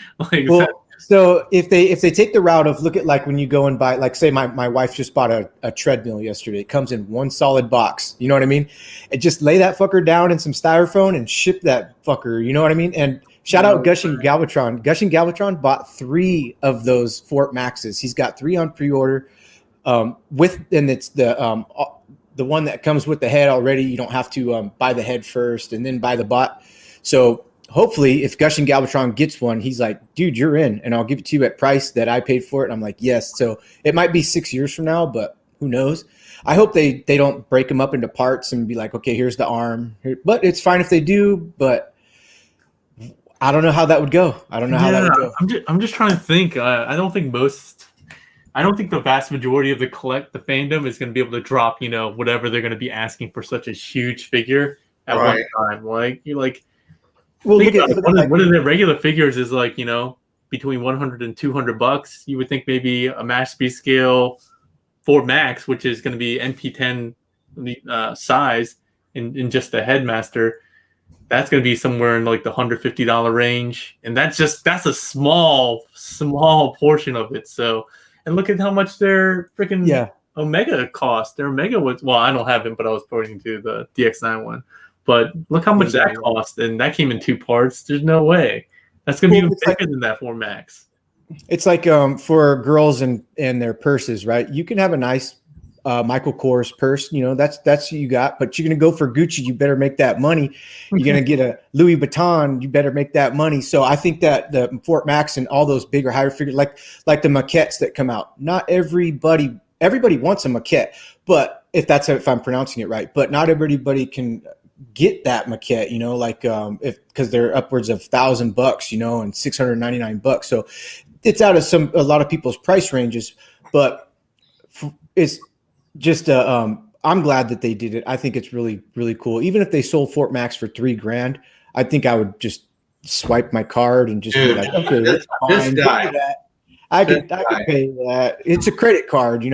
So if they take the route of look at like when you go and buy, like say my wife just bought a treadmill yesterday. It comes in one solid box. You know what I mean? And just lay that fucker down in some styrofoam and ship that fucker. You know what I mean? And shout out Gushing Galvatron. Gushing Galvatron bought 3 of those Fort Maxes. He's got 3 on pre-order. And it's the one that comes with the head already. You don't have to buy the head first and then buy the bot. So hopefully if Gushing Galvatron gets one, he's like, dude, you're in, and I'll give it to you at price that I paid for it. And I'm like, yes. So it might be 6 years from now, but who knows? I hope they don't break them up into parts and be like, okay, here's the arm. But it's fine if they do, but I don't know how that would go. I don't know how that would go. I'm just trying to think. I don't think the vast majority of the fandom is going to be able to drop, whatever they're going to be asking for such a huge figure at one time. Like, you're like, well, one of the regular figures is like, between $100 and $200. You would think maybe a Masterpiece scale Fort Max, which is going to be NP10 size in just the headmaster, that's going to be somewhere in like the $150 range. And that's a small portion of it. So, and look at how much their freaking Omega cost. Their Omega was, well, I don't have it, but I was pointing to the DX9 one. But look how much that cost, and that came in 2 parts. There's no way. That's going to be even bigger than that Fort Max. It's like for girls and their purses, right? You can have a nice Michael Kors purse, that's what you got. But you're going to go for Gucci, you better make that money. You're going to get a Louis Vuitton, you better make that money. So I think that the Fort Max and all those bigger, higher figures, like the maquettes that come out, not everybody wants a maquette, but if I'm pronouncing it right, but not everybody can get that maquette, because they're upwards of $1,000, and $699. So it's out of a lot of people's price ranges, but it's just I'm glad that they did it. I think it's really, really cool. Even if they sold Fort Max for $3,000, I think I would just swipe my card and just be like, okay, that's fine. This guy. I could pay that. It's a credit card, and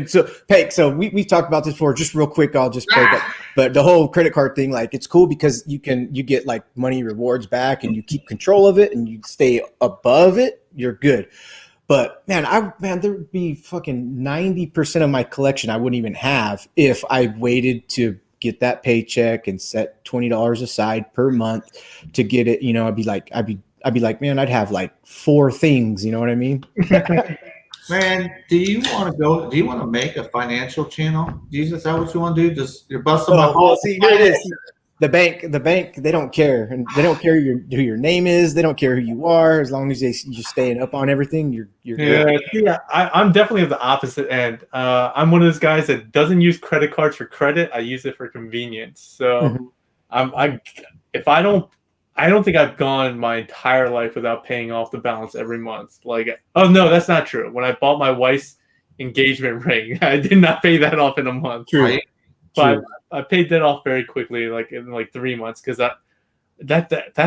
so Paik. So we've talked about this before. Just real quick, I'll just break up. But the whole credit card thing, like, it's cool because you get like money rewards back, and you keep control of it, and you stay above it. You're good. But man, there'd be fucking 90% of my collection I wouldn't even have if I waited to get that paycheck and set $20 aside per month to get it. I'd be like, man, I'd have like 4 things. You know what I mean? Man, do you want to make a financial channel? Jesus, is that what you want to do? Just you're busting my balls. See, here it is. The bank, they don't care. And they don't care who your name is. They don't care who you are. As long as you're staying up on everything, you're good. Yeah, I'm definitely at the opposite end. I'm one of those guys that doesn't use credit cards for credit. I use it for convenience. So I don't think I've gone my entire life without paying off the balance every month. Like, oh no, that's not true. When I bought my wife's engagement ring, I did not pay that off in a month. True. Right? But I paid that off very quickly, like in like 3 months, because that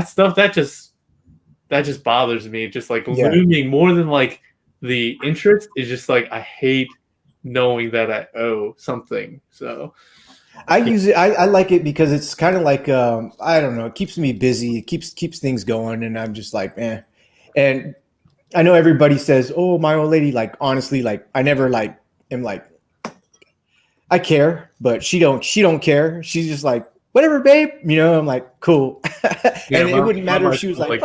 stuff that just bothers me. Just like looming more than like the interest is just like, I hate knowing that I owe something. So I use it. I like it because it's kind of like I don't know. It keeps me busy. It keeps things going, and I'm just like, man. And I know everybody says, "Oh, my old lady." Like, honestly, like I never like am like I care, but she don't care. She's just like, whatever, babe. I'm like, cool. And it wouldn't matter if she was like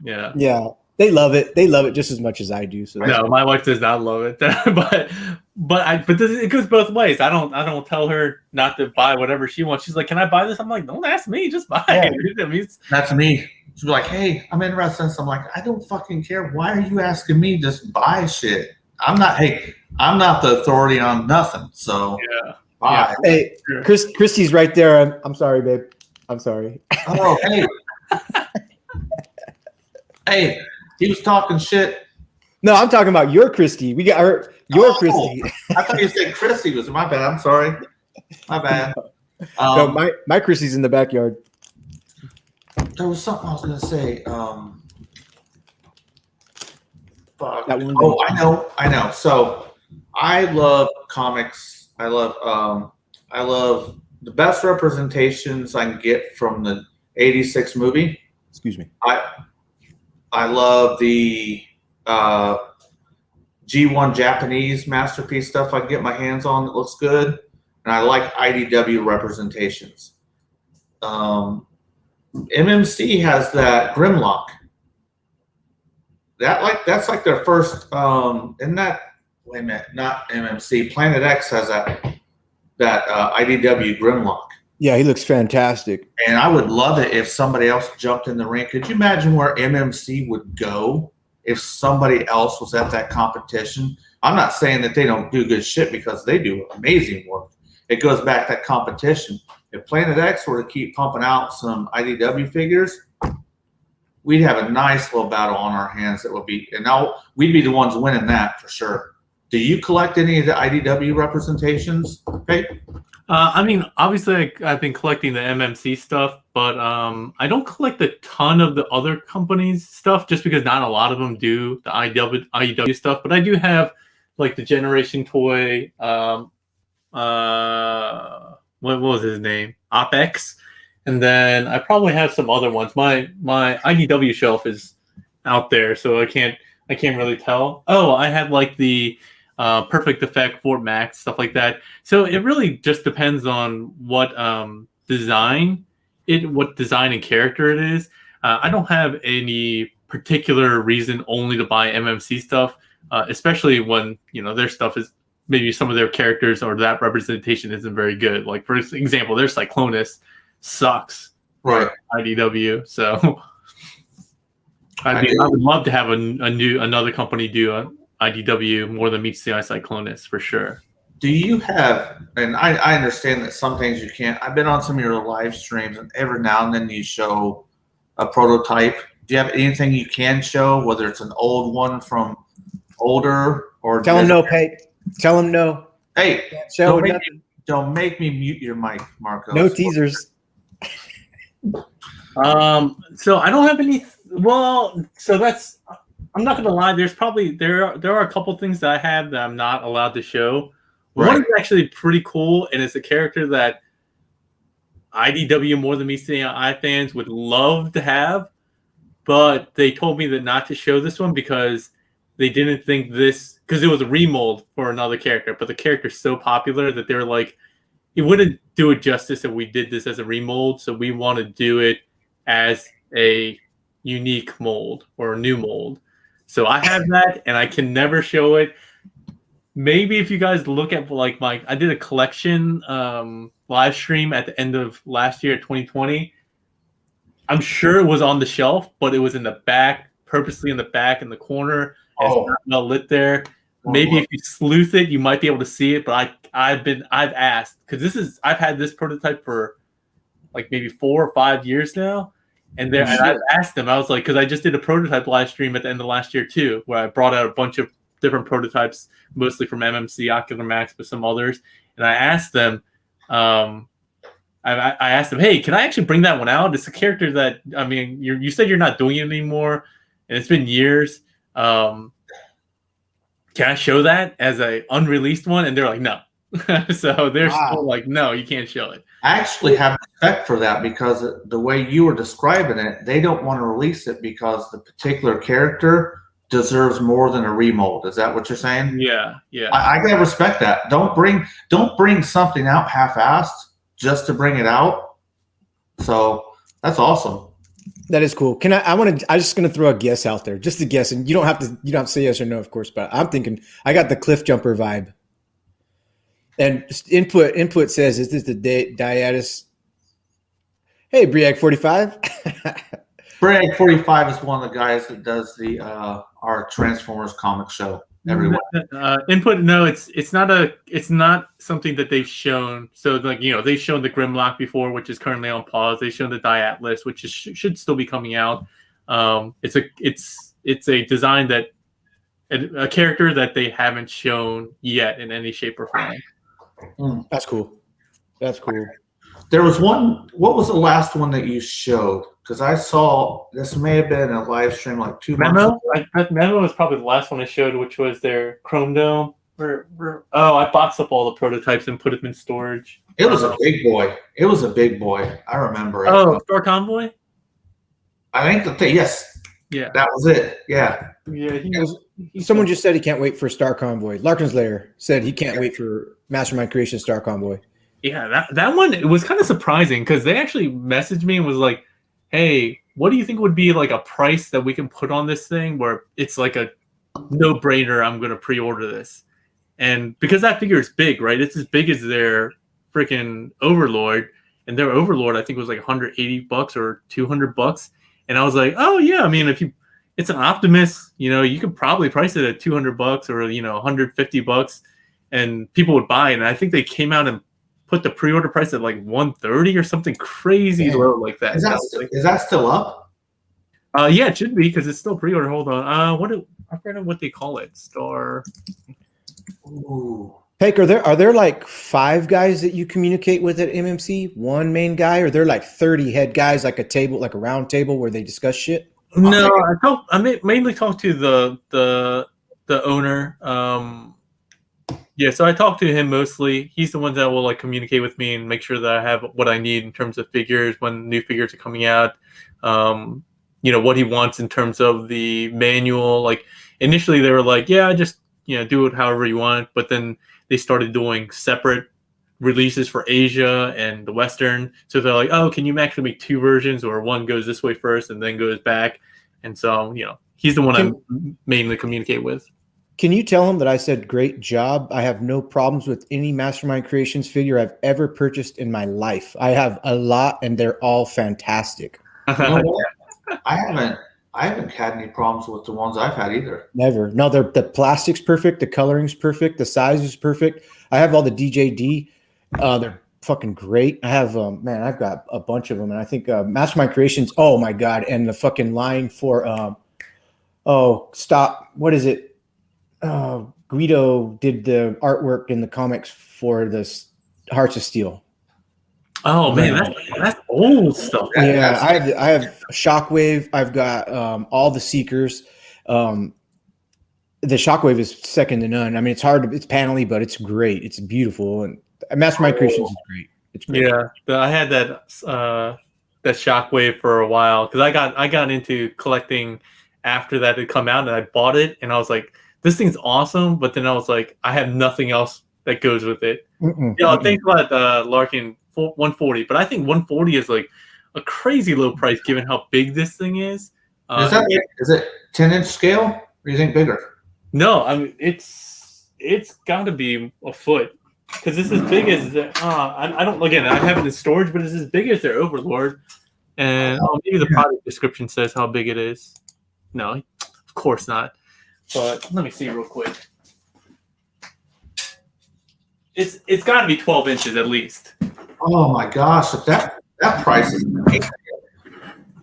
yeah. They love it. They love it just as much as I do. So no, my wife does not love it. but it goes both ways. I don't tell her not to buy whatever she wants. She's like, "Can I buy this?" I'm like, "Don't ask me. Just buy it." I mean, that's me. She's like, "Hey, I'm interested." I'm like, "I don't fucking care. Why are you asking me? Just buy shit." I'm not. Hey, I'm not the authority on nothing. So Yeah. bye. Hey, Christy's right there. I'm sorry, babe. I'm sorry. Oh, hey, hey, he was talking shit. No, I'm talking about your Christy. We got her. Your Christy. I thought you said Chrissy was my bad. I'm sorry. My bad. No, my Christy's in the backyard. There was something I was gonna say. Fuck. That one Oh, I know. So I love comics. I love the best representations I can get from the '86 movie. Excuse me. I love the G1 Japanese masterpiece stuff I can get my hands on that looks good, and I like IDW representations. MMC has that Grimlock. That's like their first. Isn't that? Wait a minute, not MMC. Planet X has that IDW Grimlock. Yeah, he looks fantastic. And I would love it if somebody else jumped in the ring. Could you imagine where MMC would go if somebody else was at that competition? I'm not saying that they don't do good shit, because they do amazing work. It goes back to that competition. If Planet X were to keep pumping out some IDW figures, we'd have a nice little battle on our hands that would be, and now we'd be the ones winning that for sure. Do you collect any of the IDW representations, Paik? I mean, obviously, I've been collecting the MMC stuff, but I don't collect a ton of the other companies' stuff, just because not a lot of them do the IDW stuff. But I do have like the Generation Toy. What was his name? OpX. And then I probably have some other ones. My IDW shelf is out there, so I can't really tell. Oh, I have like the Perfect Effect, Fort Max, stuff like that. So it really just depends on what design and character it is. I don't have any particular reason only to buy MMC stuff, especially when their stuff is maybe some of their characters or that representation isn't very good. Like for example, their Cyclonus sucks, right? IDW. So I would love to have another company do a IDW more than meets the eye Cyclonus for sure. Do you have, and I understand that some things you can't. I've been on some of your live streams, and every now and then you show a prototype. Do you have anything you can show, whether it's an old one from older or? Tell him no, Paik. Tell him no. Hey, don't make me mute your mic, Marco. No teasers. So I don't have any. Well, so that's. I'm not gonna lie. There are a couple things that I have that I'm not allowed to show. Right. One is actually pretty cool, and it's a character that IDW more than me seeing eye fans would love to have, but they told me that not to show this one because they didn't think this, because it was a remold for another character, but the character's so popular that they're like, it wouldn't do it justice if we did this as a remold, so we want to do it as a unique mold or a new mold. So I have that, and I can never show it. Maybe if you guys look at like I did a collection live stream at the end of last year, 2020. I'm sure it was on the shelf, but it was in the back, purposely in the back in the corner. It's not well lit there. Maybe if you sleuth it, you might be able to see it. But I've asked, because I've had this prototype for like maybe 4 or 5 years now, and I've asked them. I was like, because I just did a prototype live stream at the end of last year too, where I brought out a bunch of different prototypes, mostly from MMC, Ocular Max, but some others, and I asked them. I asked them, hey, can I actually bring that one out? It's a character that, I mean, you said you're not doing it anymore, and it's been years. Can I show that as a unreleased one? And they're like, no. So they're still like, no, you can't show it. I actually have respect for that, because the way you were describing it, they don't want to release it because the particular character deserves more than a remold. Is that what you're saying? Yeah, yeah. I gotta respect that. Don't bring something out half-assed just to bring it out. So that's awesome. That is cool. I'm just gonna throw a guess out there, just a guess, and you don't have to say yes or no, of course. But I'm thinking I got the Cliff Jumper vibe. And input says, is this the Diatus? Hey, Paik4Life. Paik4Life is one of the guys that does our Transformers comic show. everywhere. Input? No, it's not something that they've shown. So like they've shown the Grimlock before, which is currently on pause. They've shown the Atlas, which should still be coming out. It's a design that a character that they haven't shown yet in any shape or form. That's cool. That's cool. There was one. What was the last one that you showed? Because I saw this may have been a live stream like 2 months ago. Memo was probably the last one I showed, which was their Chrome Dome. I boxed up all the prototypes and put them in storage. It was a big boy. It was a big boy. I remember it. Oh, Star Convoy? I think yes. Yeah. That was it. Yeah. Yeah. Someone just said he can't wait for Star Convoy. Larkin's Lair said he can't wait for Mastermind Creation Star Convoy. Yeah, that one, it was kind of surprising because they actually messaged me and was like, hey, what do you think would be like a price that we can put on this thing where it's like a no-brainer, I'm going to pre-order this? And because that figure is big, right? It's as big as their freaking Overlord. And their Overlord, I think, was like $180 or $200. And I was like, oh, yeah, I mean, it's an Optimus, you could probably price it at $200 or, $150 and people would buy it. And I think they came out and put the pre-order price at like $130 or something crazy low like that. Is that still up? Yeah, it should be because it's still pre-order. Hold on. I forget what they call it. Star. Ooh. Paik, are there like 5 guys that you communicate with at MMC? One main guy, or are there like 30 head guys, like a round table where they discuss shit? No, I mainly talk to the owner. Yeah, so I talk to him mostly. He's the one that will like communicate with me and make sure that I have what I need in terms of figures when new figures are coming out. What he wants in terms of the manual. Like initially they were like, yeah, just do it however you want, but then they started doing separate releases for Asia and the Western. So they're like, oh, can you actually make 2 versions, or one goes this way first and then goes back? And so he's the one I mainly communicate with. Can you tell him that I said great job? I have no problems with any Mastermind Creations figure I've ever purchased in my life. I have a lot, and they're all fantastic. You know what? I haven't had any problems with the ones I've had either. Never. No, the plastic's perfect. The coloring's perfect. The size is perfect. I have all the DJD. They're fucking great. I have, I've got a bunch of them. And I think Mastermind Creations, oh my God. And the fucking line for, what is it? Guido did the artwork in the comics for the Hearts of Steel. Oh man, that's old stuff. Yeah, I have Shockwave. I've got all the Seekers. The Shockwave is second to none. I mean, it's panely, but it's great. It's beautiful, and Mastermind Creations is great. It's great. Yeah, I had that Shockwave for a while because I got into collecting after that had come out, and I bought it, and I was like, this thing's awesome, but then I was like, I have nothing else that goes with it. Thanks a lot, Larkin. 140, but I think 140 is like a crazy low price given how big this thing is. Is it 10-inch scale, or do you think bigger? No, I mean it's got to be a foot because it's as big as I don't again I have it in storage, but it's as big as their Overlord. And maybe the product description says how big it is. No, of course not. But let me see real quick. It's got to be 12 inches at least. Oh my gosh! If that price is amazing.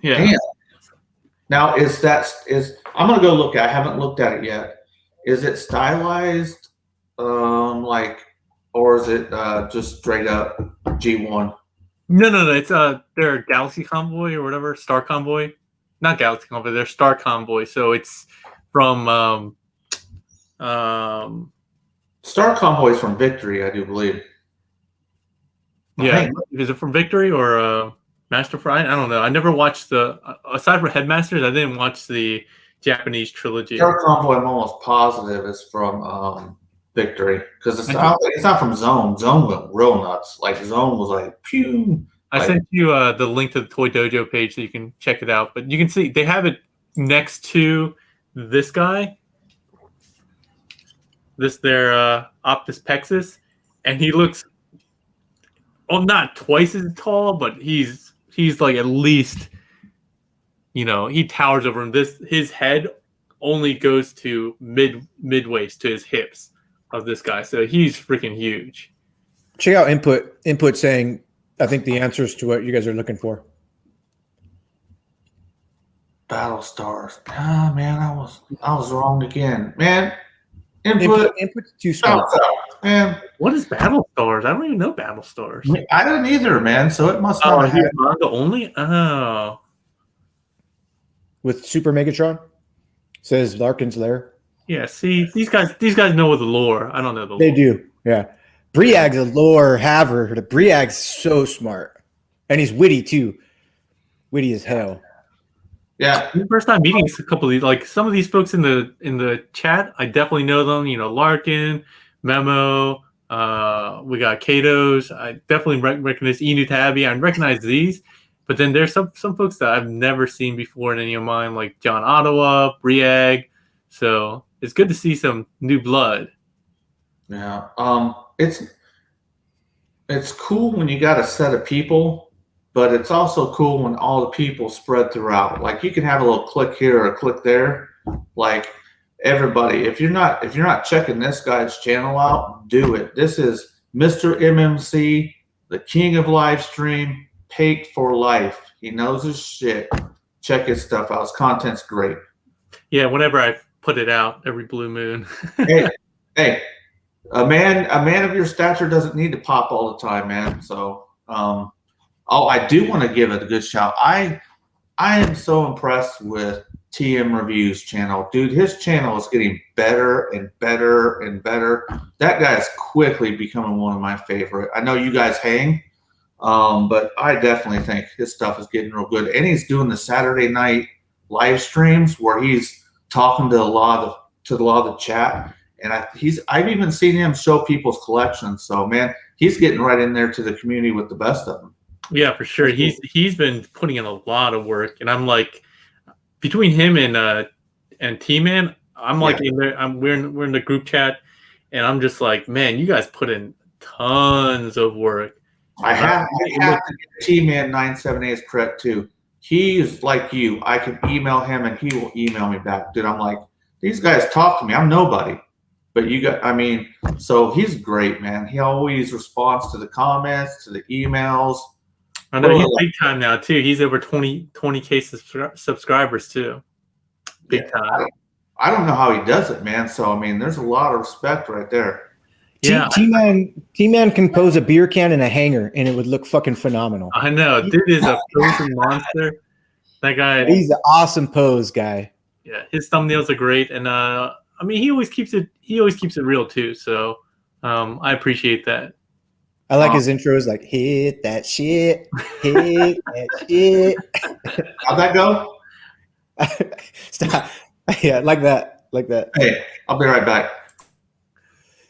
Yeah. Damn. Now I'm gonna go look at. I haven't looked at it yet. Is it stylized, or is it just straight up G1? No. It's their Galaxy Convoy or whatever, Star Convoy. Not Galaxy Convoy. They're Star Convoy. So it's from Star Convoy is from Victory, I do believe. Yeah, is it from Victory or Master Fry? I don't know. I never watched aside from Headmasters, I didn't watch the Japanese trilogy. Star Convoy, I'm almost positive is from Victory because it's not from Zone. Zone went real nuts. Like Zone was like, pew. I sent you the link to the Toy Dojo page so you can check it out. But you can see they have it next to this guy. Their Optus Pexus, and he looks not twice as tall, but he's like at least he towers over him. His head only goes to mid waist to his hips of this guy. So he's freaking huge. Check out input saying, I think the answers to what you guys are looking for. Battle Stars. Ah, man, I was wrong again, man. Input's too smart, man. What is Battle Stars? I don't even know Battle Stars. I don't either, man. So it must Oh, not he's have manga only. Oh, with Super Megatron. Says Larkin's Lair. yeah. See, these guys know the lore. I don't know the lore. They do, yeah. Briag's a lore haver. The Briag's so smart, and he's witty too. Witty as hell. Yeah. First time meeting a couple of these, like some of these folks in the chat, I definitely know them. You know, Larkin, Memo. We got Kato's. I definitely recognize Inu Tabby. I recognize these, but then there's some folks that I've never seen before in any of mine, like John Ottawa, Briag. So it's good to see some new blood. Yeah. It's cool when you got a set of people, but it's also cool when all the people spread throughout. Like you can have a little click here or a click there. Like everybody, if you're not checking this guy's channel out, do it. This is Mr. MMC, the King of Livestream, Paik4Life. He knows his shit. Check his stuff out. His content's great. Yeah, whenever I put it out every blue moon. hey, a man of your stature doesn't need to pop all the time, man. So, I do want to give it a good shout. I am so impressed with TM Reviews channel, dude. His channel is getting better and better and better. That guy is quickly becoming one of my favorite. I know you guys hang, but I definitely think his stuff is getting real good. And he's doing the Saturday night live streams where he's talking to a lot of the chat. And I've even seen him show people's collections. So man, he's getting right in there to the community with the best of them. Yeah, for sure. He's been putting in a lot of work, and I'm like, between him and T-Man, I'm like in there. We're in the group chat, and I'm just like, man, you guys put in tons of work. I have to get T-Man 978's correct too. He's like you. I can email him and he will email me back, dude. I'm like, these guys talk to me. I'm nobody. But so he's great, man. He always responds to the comments, to the emails. I know he's big time now too. He's over 20K subscribers too. Big time. I don't know how he does it, man. So I mean, there's a lot of respect right there. Yeah, T-Man can pose a beer can in a hanger, and it would look fucking phenomenal. I know, dude is a posing monster. That guy. He's an awesome pose guy. Yeah, his thumbnails are great, and I mean, he always keeps it real too. So I appreciate that. I like his intros, like hit that shit, hit that shit. How'd that go? Stop. Yeah, like that. Hey, I'll be right back.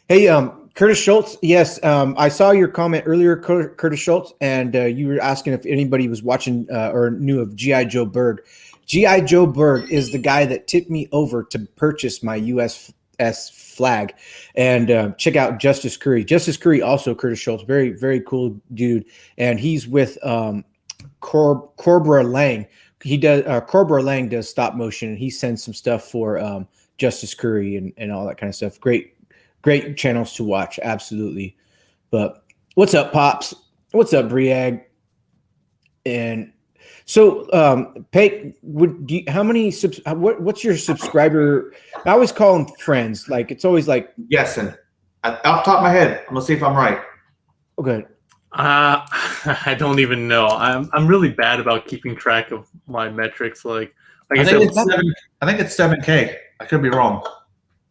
Hey, Curtis Schultz. Yes, I saw your comment earlier, Curtis Schultz, and you were asking if anybody was watching or knew of G.I. Joe Berg. G.I. Joe Berg is the guy that tipped me over to purchase my USS flag. And check out Justice Curry. Justice Curry, also Curtis Schultz, very, very cool dude. And he's with Corbra Lang. He does Corbra Lang does stop motion, and he sends some stuff for Justice Curry and all that kind of stuff. Great channels to watch, absolutely. But what's up, Pops? What's up, Briag? And so, Paik, how many what's your subscriber? I always call them friends. Like it's always like guessing. Off the top of my head, I'm gonna see if I'm right. Okay. I don't even know. I'm really bad about keeping track of my metrics. Like I think it's 7K. I could be wrong.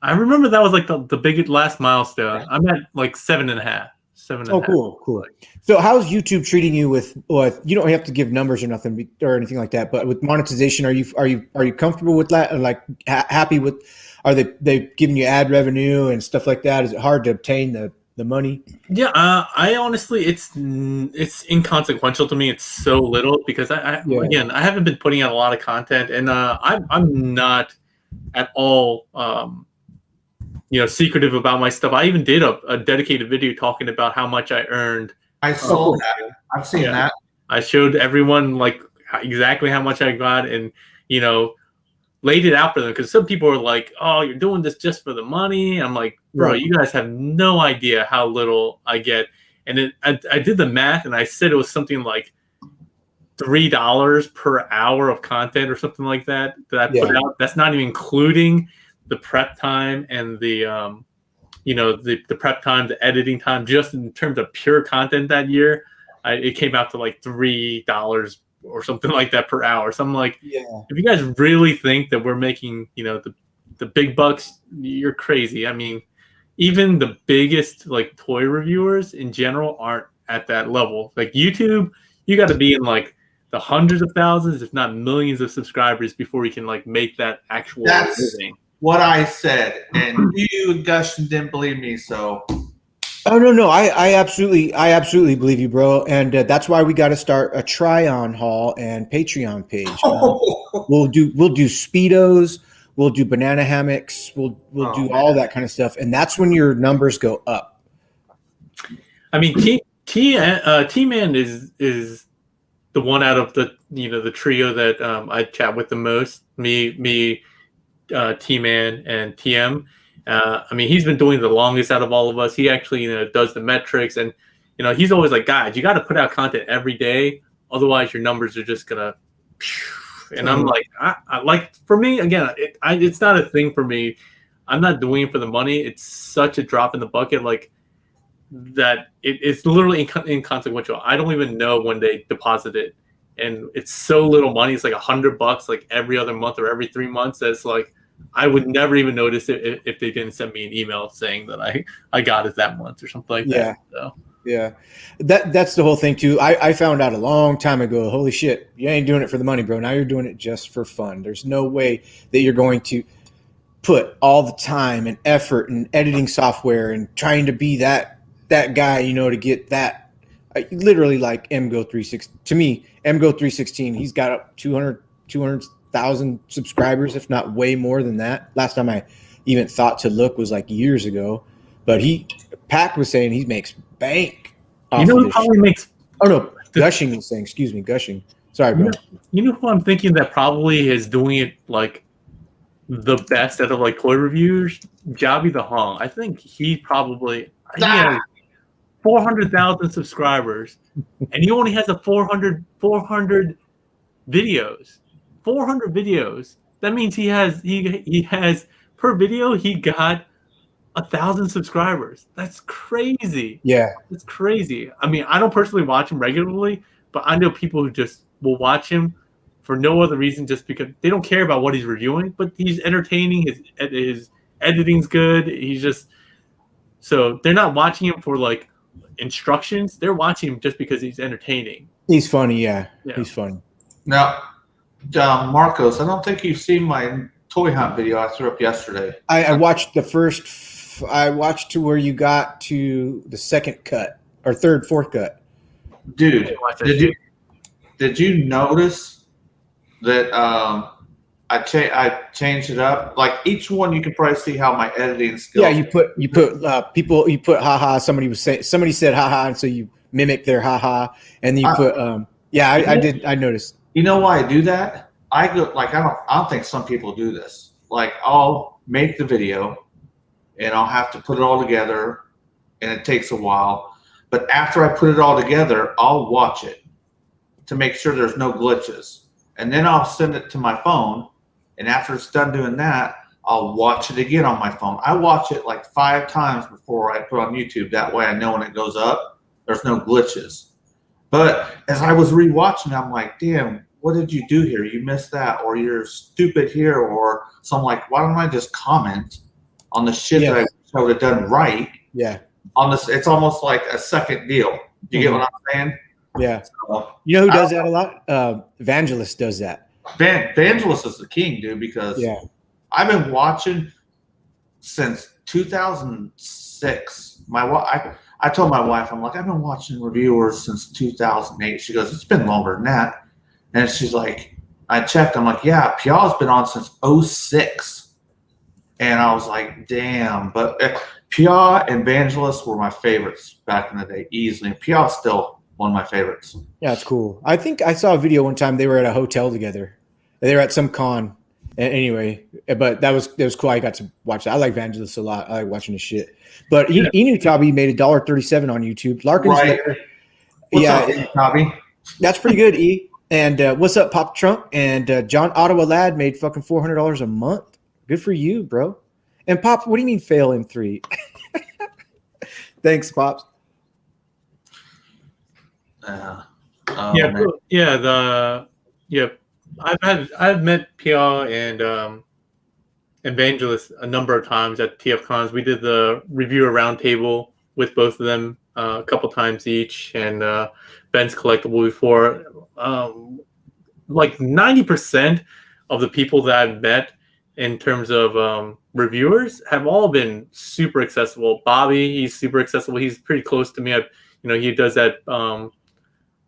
I remember that was like the biggest last milestone. I'm at like 7.5. 7.5. Oh, cool. So how's YouTube treating you with you don't have to give numbers or nothing or anything like that, but with monetization, are you comfortable with that? Or like happy with, are they giving you ad revenue and stuff like that? Is it hard to obtain the money? Yeah, I honestly, it's inconsequential to me. It's so little because again, I haven't been putting out a lot of content, and I'm not at all secretive about my stuff. I even did a dedicated video talking about how much I earned. I saw that. I've seen that. I showed everyone like exactly how much I got, and laid it out for them, because some people are like, "Oh, you're doing this just for the money." I'm like, "Bro, Right. you guys have no idea how little I get." And I did the math, and I said it was something like $3 per hour of content or something like that I put out. That's not even including the prep time and the the prep time, the editing time. Just in terms of pure content that year, it came out to like $3 or something like that per hour. So I'm like, if you guys really think that we're making the big bucks, you're crazy. I mean, even the biggest like toy reviewers in general aren't at that level. Like YouTube, you got to be in like the hundreds of thousands, if not millions of subscribers before you can like make that actual living. What I said, and you and Gushin didn't believe me, so. Oh no, I absolutely believe you, bro, and that's why we got to start a try-on haul and Patreon page. We'll do speedos, we'll do banana hammocks, we'll do all that kind of stuff, and that's when your numbers go up. I mean, T-Man is the one out of the the trio that I chat with the most. Me, T-Man, and TM. I mean, he's been doing the longest out of all of us. He actually does the metrics, and he's always like, guys, you got to put out content every day, otherwise your numbers are just gonna. And I'm like, I like, for me, again, it's not a thing for me. I'm not doing it for the money. It's such a drop in the bucket, like that. It's literally inconsequential. I don't even know when they deposit it, and it's so little money. It's like $100, like every other month or every 3 months. That's like, I would never even notice it if they didn't send me an email saying that I got it that month or something like that. So. Yeah, that's the whole thing too. I found out a long time ago, holy shit, you ain't doing it for the money, bro. Now you're doing it just for fun. There's no way that you're going to put all the time and effort and editing software and trying to be that guy, to get that. Literally like MGO316. To me, MGO316, he's got up 200,000 subscribers, if not way more than that. Last time I even thought to look was like years ago. But P.A.K was saying he makes bank. Who probably makes? Oh no, Gushing was saying. Excuse me, Gushing. Sorry, bro. You know who I'm thinking that probably is doing it like the best out of like toy reviewers? Jobby the Hong. I think he probably has 400,000 subscribers, and he only has 400 videos. 400 videos. That means he has per video he got 1,000 subscribers. That's crazy. Yeah, it's crazy. I mean, I don't personally watch him regularly, but I know people who just will watch him for no other reason, just because they don't care about what he's reviewing, but he's entertaining. His editing's good. He's just, so they're not watching him for like instructions. They're watching him just because he's entertaining. He's funny. Yeah. He's funny. Now, Marcos, I don't think you've seen my toy hunt video I threw up yesterday. I watched the first. I watched to where you got to the second cut or fourth cut. Dude, did you notice that I changed it up? Like each one, you can probably see how my editing skills. Yeah, you put haha. Somebody said haha, and so you mimic their haha, and then you put I did. I noticed. You know why I do that? I don't think some people do this. Like I'll make the video, and I'll have to put it all together, and it takes a while. But after I put it all together, I'll watch it to make sure there's no glitches. And then I'll send it to my phone, and after it's done doing that, I'll watch it again on my phone. I watch it like 5 times before I put on YouTube. That way I know when it goes up, there's no glitches. But as I was rewatching, I'm like, damn, what did you do here? You missed that, or you're stupid here, or so I'm like, why don't I just comment on the shit that I would have done right? Yeah. On this, it's almost like a second deal. You get what I'm saying? Yeah. So, you know who does that a lot? Evangelist does that. Evangelist is the king, dude, because I've been watching since 2006. I told my wife, I'm like, I've been watching reviewers since 2008. She goes, it's been longer than that. And she's like, I checked. I'm like, yeah, P.A.K's been on since 2006. And I was like, damn. But P.A.K and Evangelist were my favorites back in the day, easily. And P.A.K's still one of my favorites. Yeah, it's cool. I think I saw a video one time. They were at a hotel together. They were at some con, Anyway, but that was cool. I got to watch that. I like Vangelis a lot. I like watching his shit. But Inu Tabi made $1.37 on YouTube. Larkin's Right. there. What's Yeah, up, Bobby? that's pretty good, E. And what's up, Pop Trunk? And John Ottawa Lad made fucking $400 a month. Good for you, bro. And Pop, what do you mean fail in 3? Thanks, Pops. I've met P.A.K and Evangelist a number of times at TF Cons. We did the reviewer roundtable with both of them a couple times each, and Ben's collectible before. Like 90% of the people that I've met in terms of reviewers have all been super accessible. Bobby, he's super accessible. He's pretty close to me. He does that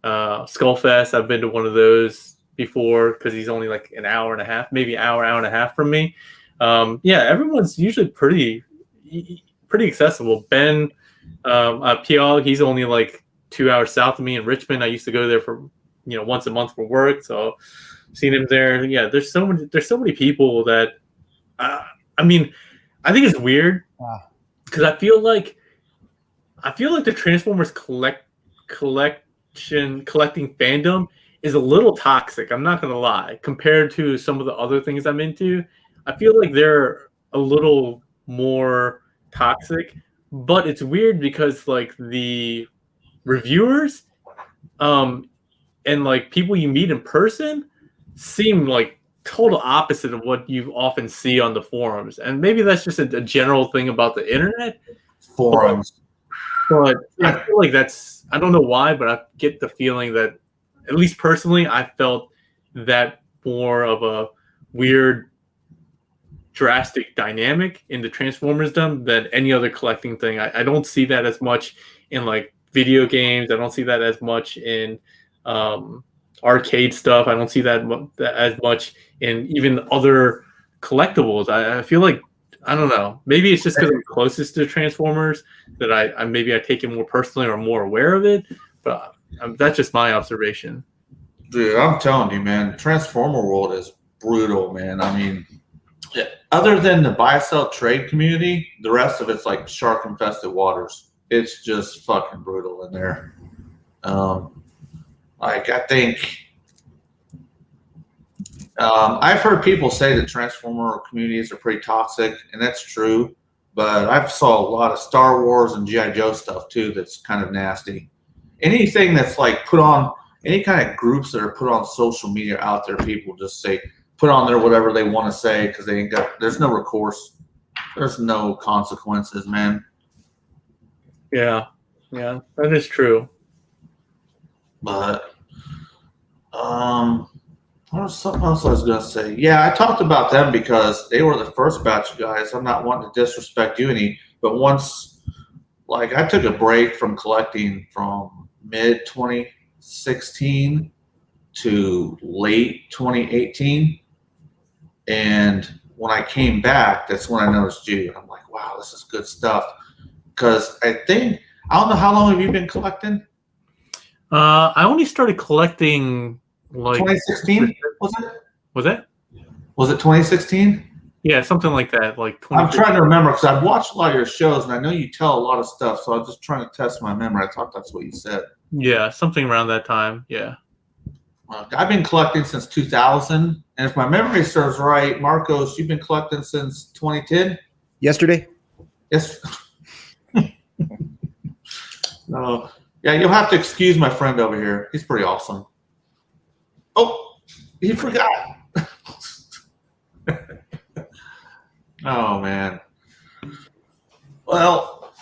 Skullfest. I've been to one of those before because he's only like an hour and a half, maybe hour and a half from me. Everyone's usually pretty accessible. Ben, P.A.K, he's only like 2 hours south of me in Richmond. I used to go there for once a month for work, so seen him there. Yeah, there's so many people that I think it's weird because I feel like the Transformers collecting fandom is a little toxic. I'm not gonna lie, compared to some of the other things I'm into. I feel like they're a little more toxic, but it's weird because like the reviewers and like people you meet in person seem like total opposite of what you often see on the forums. And maybe that's just a general thing about the internet Forums. But I feel like I don't know why, but I get the feeling that, at least personally, I felt that more of a weird, drastic dynamic in the Transformers than any other collecting thing. I don't see that as much in like video games. I don't see that as much in arcade stuff. I don't see that as much in even other collectibles. I feel like, I don't know, maybe it's just because I'm closest to Transformers that I maybe I take it more personally or more aware of it, but that's just my observation. Dude, I'm telling you, man, Transformer world is brutal, man. I mean, other than the buy-sell trade community, the rest of it's like shark-infested waters. It's just fucking brutal in there. I think I've heard people say that Transformer communities are pretty toxic, and that's true. But I've saw a lot of Star Wars and G.I. Joe stuff too that's kind of nasty. Anything that's like put on, any kind of groups that are put on social media out there, people just say put on there whatever they want to say because they ain't got. There's no recourse. There's no consequences, man. Yeah, that is true. But what was something else I was gonna say? Yeah, I talked about them because they were the first batch of guys. I'm not wanting to disrespect you any, but once, like, I took a break from collecting from mid 2016 to late 2018, and when I came back, that's when I noticed you. I'm like, wow, this is good stuff. Because I don't know, how long have you been collecting? I only started collecting like 2016, was it? Was that? Was it 2016? Yeah, something like that. Like I'm trying to remember because I've watched a lot of your shows and I know you tell a lot of stuff, so I'm just trying to test my memory. I thought that's what you said. Yeah, something around that time. Yeah. I've been collecting since 2000, and if my memory serves right, Marcos, you've been collecting since 2010. Yesterday. Yes. No. Yeah, you'll have to excuse my friend over here. He's pretty awesome. Oh, he forgot. Oh, man. Well,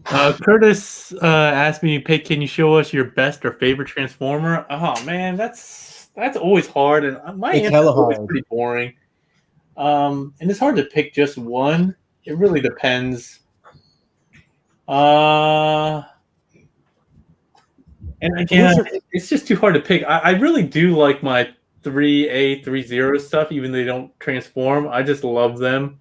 Curtis asked me, "P.A.K, can you show us your best or favorite Transformer?" Oh man, that's always hard, and my answer is always pretty boring. And it's hard to pick just one. It really depends. And again, it's just too hard to pick. I really do like my 3A, 3-0 stuff, even though they don't transform. I just love them.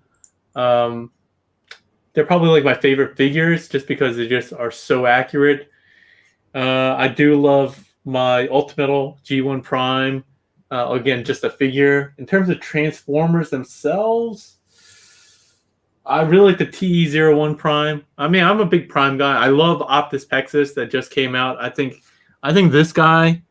They're probably like my favorite figures just because they just are so accurate. I do love my Ultimate G1 Prime. Again, just a figure. In terms of Transformers themselves, I really like the TE01 Prime. I mean, I'm a big Prime guy. I love Optus Pexis that just came out. I think this guy,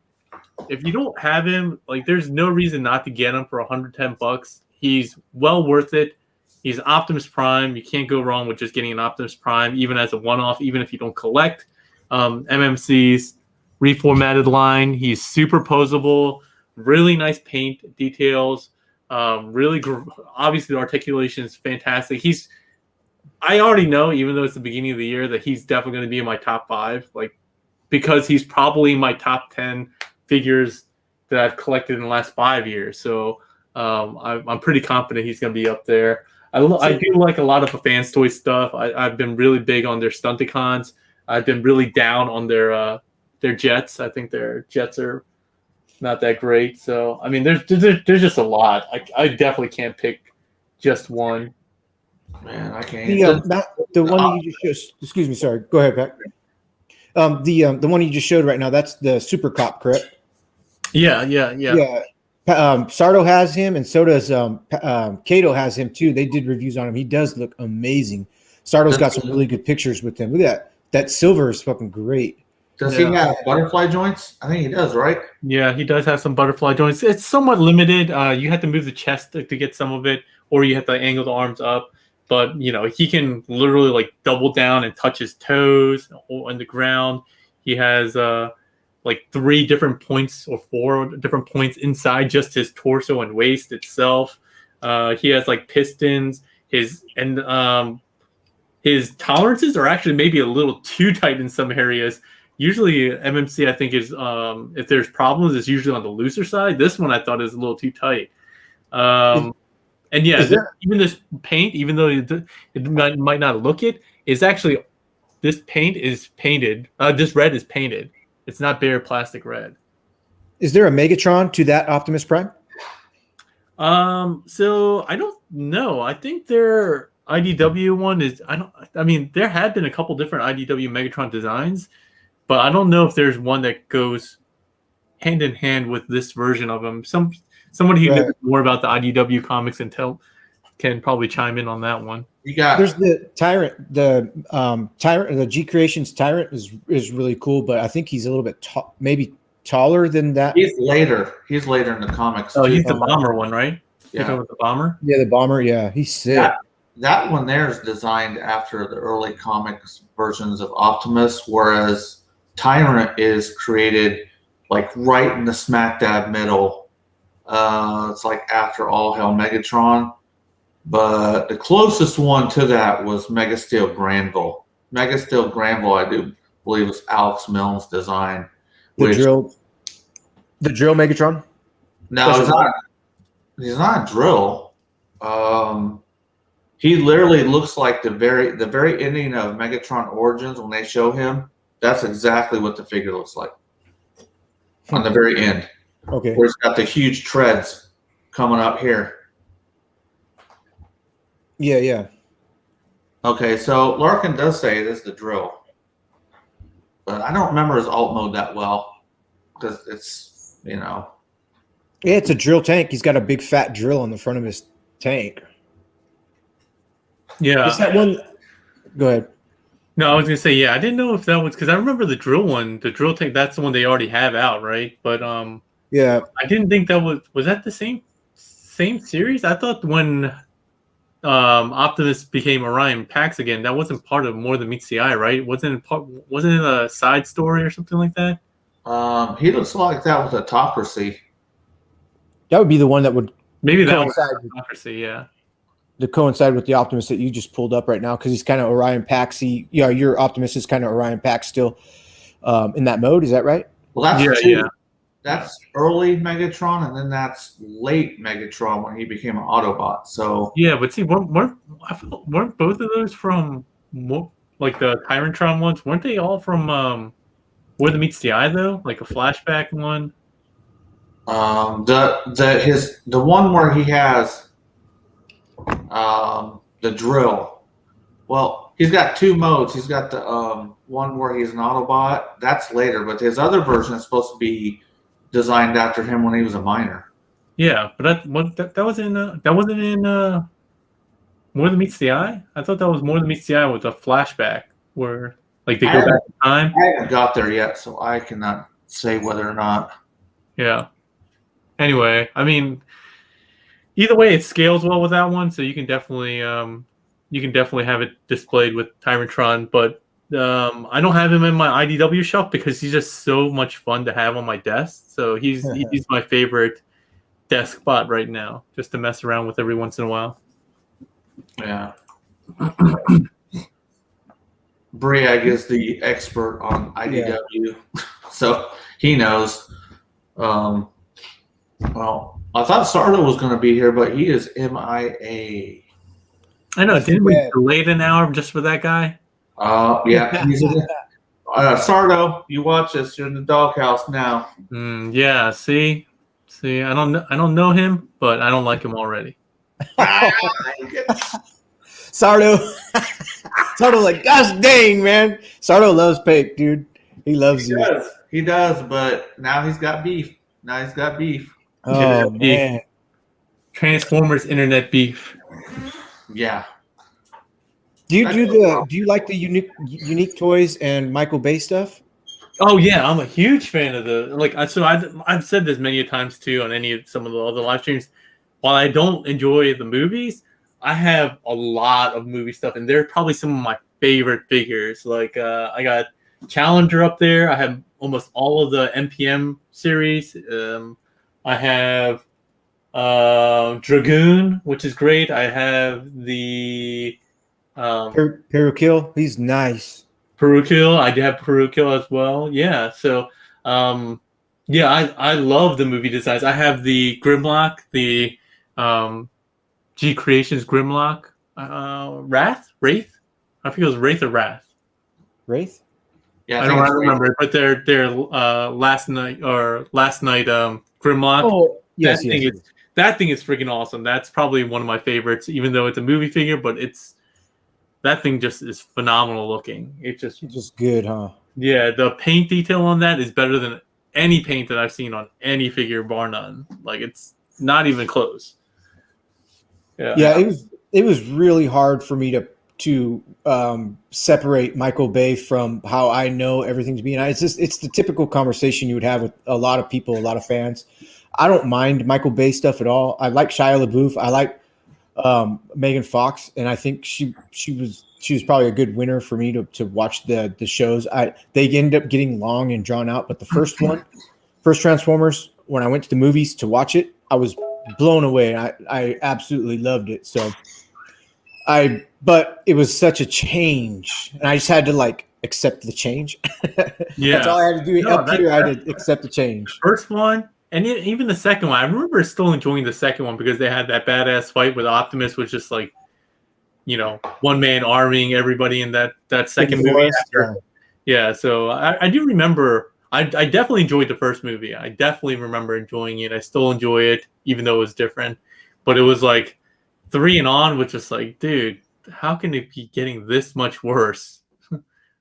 if you don't have him, like, there's no reason not to get him for $110. He's well worth it. He's Optimus Prime. You can't go wrong with just getting an Optimus Prime, even as a one-off, even if you don't collect MMC's reformatted line. He's super posable, really nice paint details. Obviously the articulation is fantastic. I already know, even though it's the beginning of the year, that he's definitely going to be in my top 5, like, because he's probably my top 10 figures that I've collected in the last 5 years. So I'm pretty confident he's going to be up there. I do like a lot of the Fans Toy stuff. I've been really big on their Stunticons. I've been really down on their jets. I think their jets are not that great. So I mean, there's just a lot. I definitely can't pick just one. Man, I can't. The one that you just showed. Excuse me, sorry. Go ahead, Pat. The one you just showed right now. That's the Super Cop, correct? Yeah. Sardo has him, and so does Kato has him too. They did reviews on him. He does look amazing. Sardo's got some really good pictures with him. Look at that. That silver is fucking great. Does he have butterfly joints? I think he does, right? Yeah, he does have some butterfly joints. It's somewhat limited. You have to move the chest to get some of it, or you have to angle the arms up. But, you know, he can literally, like, double down and touch his toes on the ground. He has, like, 3 different points or 4 different points inside just his torso and waist itself. He has, like, pistons. His tolerances are actually maybe a little too tight in some areas. Usually MMC, I think, is if there's problems, it's usually on the looser side. This one I thought is a little too tight. And yeah, even this paint, even though it might not look it, is actually, this paint is painted. This red is painted. It's not bare plastic red. Is there a Megatron to that Optimus Prime? So I don't know. I think their IDW one is. I mean, there had been a couple different IDW Megatron designs, but I don't know if there's one that goes hand in hand with this version of him. Somebody who knows more about the IDW comics and can probably chime in on that one. There's the Tyrant, the G Creations Tyrant is really cool, but I think he's a little bit maybe taller than that. He's later in the comics. Oh, he's the bomber one, right? Yeah, with the bomber. Yeah, the bomber. Yeah, he's sick. That one there is designed after the early comics versions of Optimus, whereas Tyrant is created like right in the smack dab middle. It's like after All Hell Megatron, but the closest one to that was Mega Steel Granville. Mega Steel Granville, I do believe, was Alex Milne's design. The drill Megatron. No, he's not a drill. He literally looks like the very ending of Megatron Origins when they show him. That's exactly what the figure looks like on the very end. Okay. Where it's got the huge treads coming up here. Yeah. Okay, so Larkin does say it is the drill. But I don't remember his alt mode that well. Because it's, Yeah, it's a drill tank. He's got a big fat drill on the front of his tank. Yeah. Is that one? Go ahead. No, I was gonna say, yeah, I didn't know if that was, because I remember the drill one, the drill tank, that's the one they already have out, right? But yeah, I didn't think that was that the same series? I thought when Optimus became Orion Pax again, that wasn't part of More Than Meets the Eye, right? Wasn't it a side story or something like that? He looks like that with Autocracy. That would be the one that would maybe that was Autocracy, yeah. To coincide with the Optimus that you just pulled up right now, because he's kind of Orion Paxy. Yeah, your Optimus is kind of Orion Pax still in that mode. Is that right? Well, that's That's early Megatron, and then that's late Megatron when he became an Autobot. So yeah, but see, weren't both of those from like the Tyrantron ones? Weren't they all from More Than Meets the Eye though? Like a flashback one. The one where he has the drill. Well, he's got two modes. He's got the one where he's an Autobot. That's later, but his other version is supposed to be designed after him when he was a minor. Yeah, but that was in that wasn't in More Than Meets the Eye. I thought that was More Than Meets the Eye with a flashback where like they go back in time. I haven't got there yet, so I cannot say whether or not. Yeah. Anyway, I mean, either way, it scales well with that one, so you can definitely have it displayed with Tyrantron. But I don't have him in my IDW shelf because he's just so much fun to have on my desk. So he's my favorite desk spot right now, just to mess around with every once in a while. Yeah. Briag is the expert on IDW, so he knows. Well, I thought Sardo was going to be here, but he is MIA. I know. Didn't we delay an hour just for that guy? Yeah. Sardo, you watch this. You're in the doghouse now. Yeah. See, I don't know him, but I don't like him already. Sardo, like, gosh dang, man. Sardo loves Paik, dude. He loves you. He does, but now he's got beef. Oh, man. Transformers internet beef. Yeah. Do you like the unique toys and Michael Bay stuff? Oh yeah, I'm a huge fan of I've said this many times too on some of the other live streams. While I don't enjoy the movies, I have a lot of movie stuff, and they're probably some of my favorite figures. Like I got Challenger up there. I have almost all of the NPM series. I have Dragoon, which is great. I have the Perukil. He's nice. Perukil. I do have Perukil as well. Yeah. So I love the movie designs. I have the Grimlock, the G Creations Grimlock, Wraith. I think it was Wraith or Wrath. Wraith. Yeah, I don't remember, but they're last night Grimlock. Oh, yes, that thing is freaking awesome. That's probably one of my favorites, even though it's a movie figure. But that thing just is phenomenal looking. It's just good, huh? Yeah, the paint detail on that is better than any paint that I've seen on any figure, bar none. Like, it's not even close. Yeah, it was really hard for me to separate Michael Bay from how I know everything to be. And it's the typical conversation you would have with a lot of people, a lot of fans. I don't mind Michael Bay stuff at all. I like Shia LaBeouf. I like Megan Fox, and I think she was probably a good winner for me to watch the shows. They end up getting long and drawn out, but the first Transformers, when I went to the movies to watch it, I was blown away. I absolutely loved it. So but it was such a change, and I just had to accept the change. Yeah, that's all I had to do. Up here, I had to accept the change. First one. And even the second one, I remember still enjoying the second one because they had that badass fight with Optimus, which just one man arming everybody in that second movie. Yeah, so I do remember. I definitely enjoyed the first movie. I definitely remember enjoying it. I still enjoy it, even though it was different. But it was 3 and on, which is dude, how can it be getting this much worse?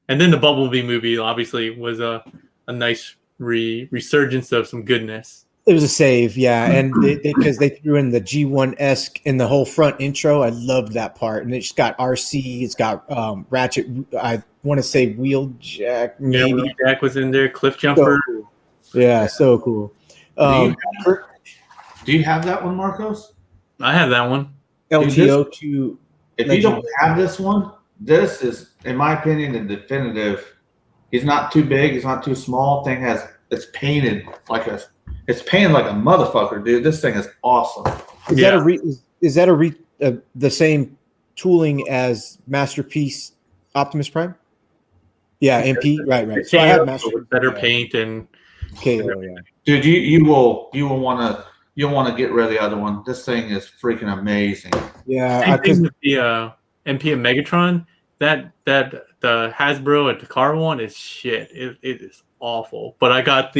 And then the Bumblebee movie obviously was a nice resurgence of some goodness. It was a save, yeah, and because they threw in the G1-esque in the whole front intro. I loved that part, and it's got RC, it's got Ratchet. I want to say Wheeljack, maybe. Yeah, Wheeljack was in there. Cliff Jumper. So cool. Yeah, so cool. Do you have that one, Marcos? I have that one. LTO2. If you don't have this one, this is, in my opinion, the definitive. He's not too big. He's not too small. It's painted like a motherfucker, dude. This thing is awesome. Is that the same tooling as Masterpiece Optimus Prime? Yeah, MP. Right. So I have better paint and KO. Yeah. Dude, you will want to get rid of the other one. This thing is freaking amazing. Yeah. Same thing with the MP and Megatron. That the Hasbro at the car one is shit. It is awful. But I got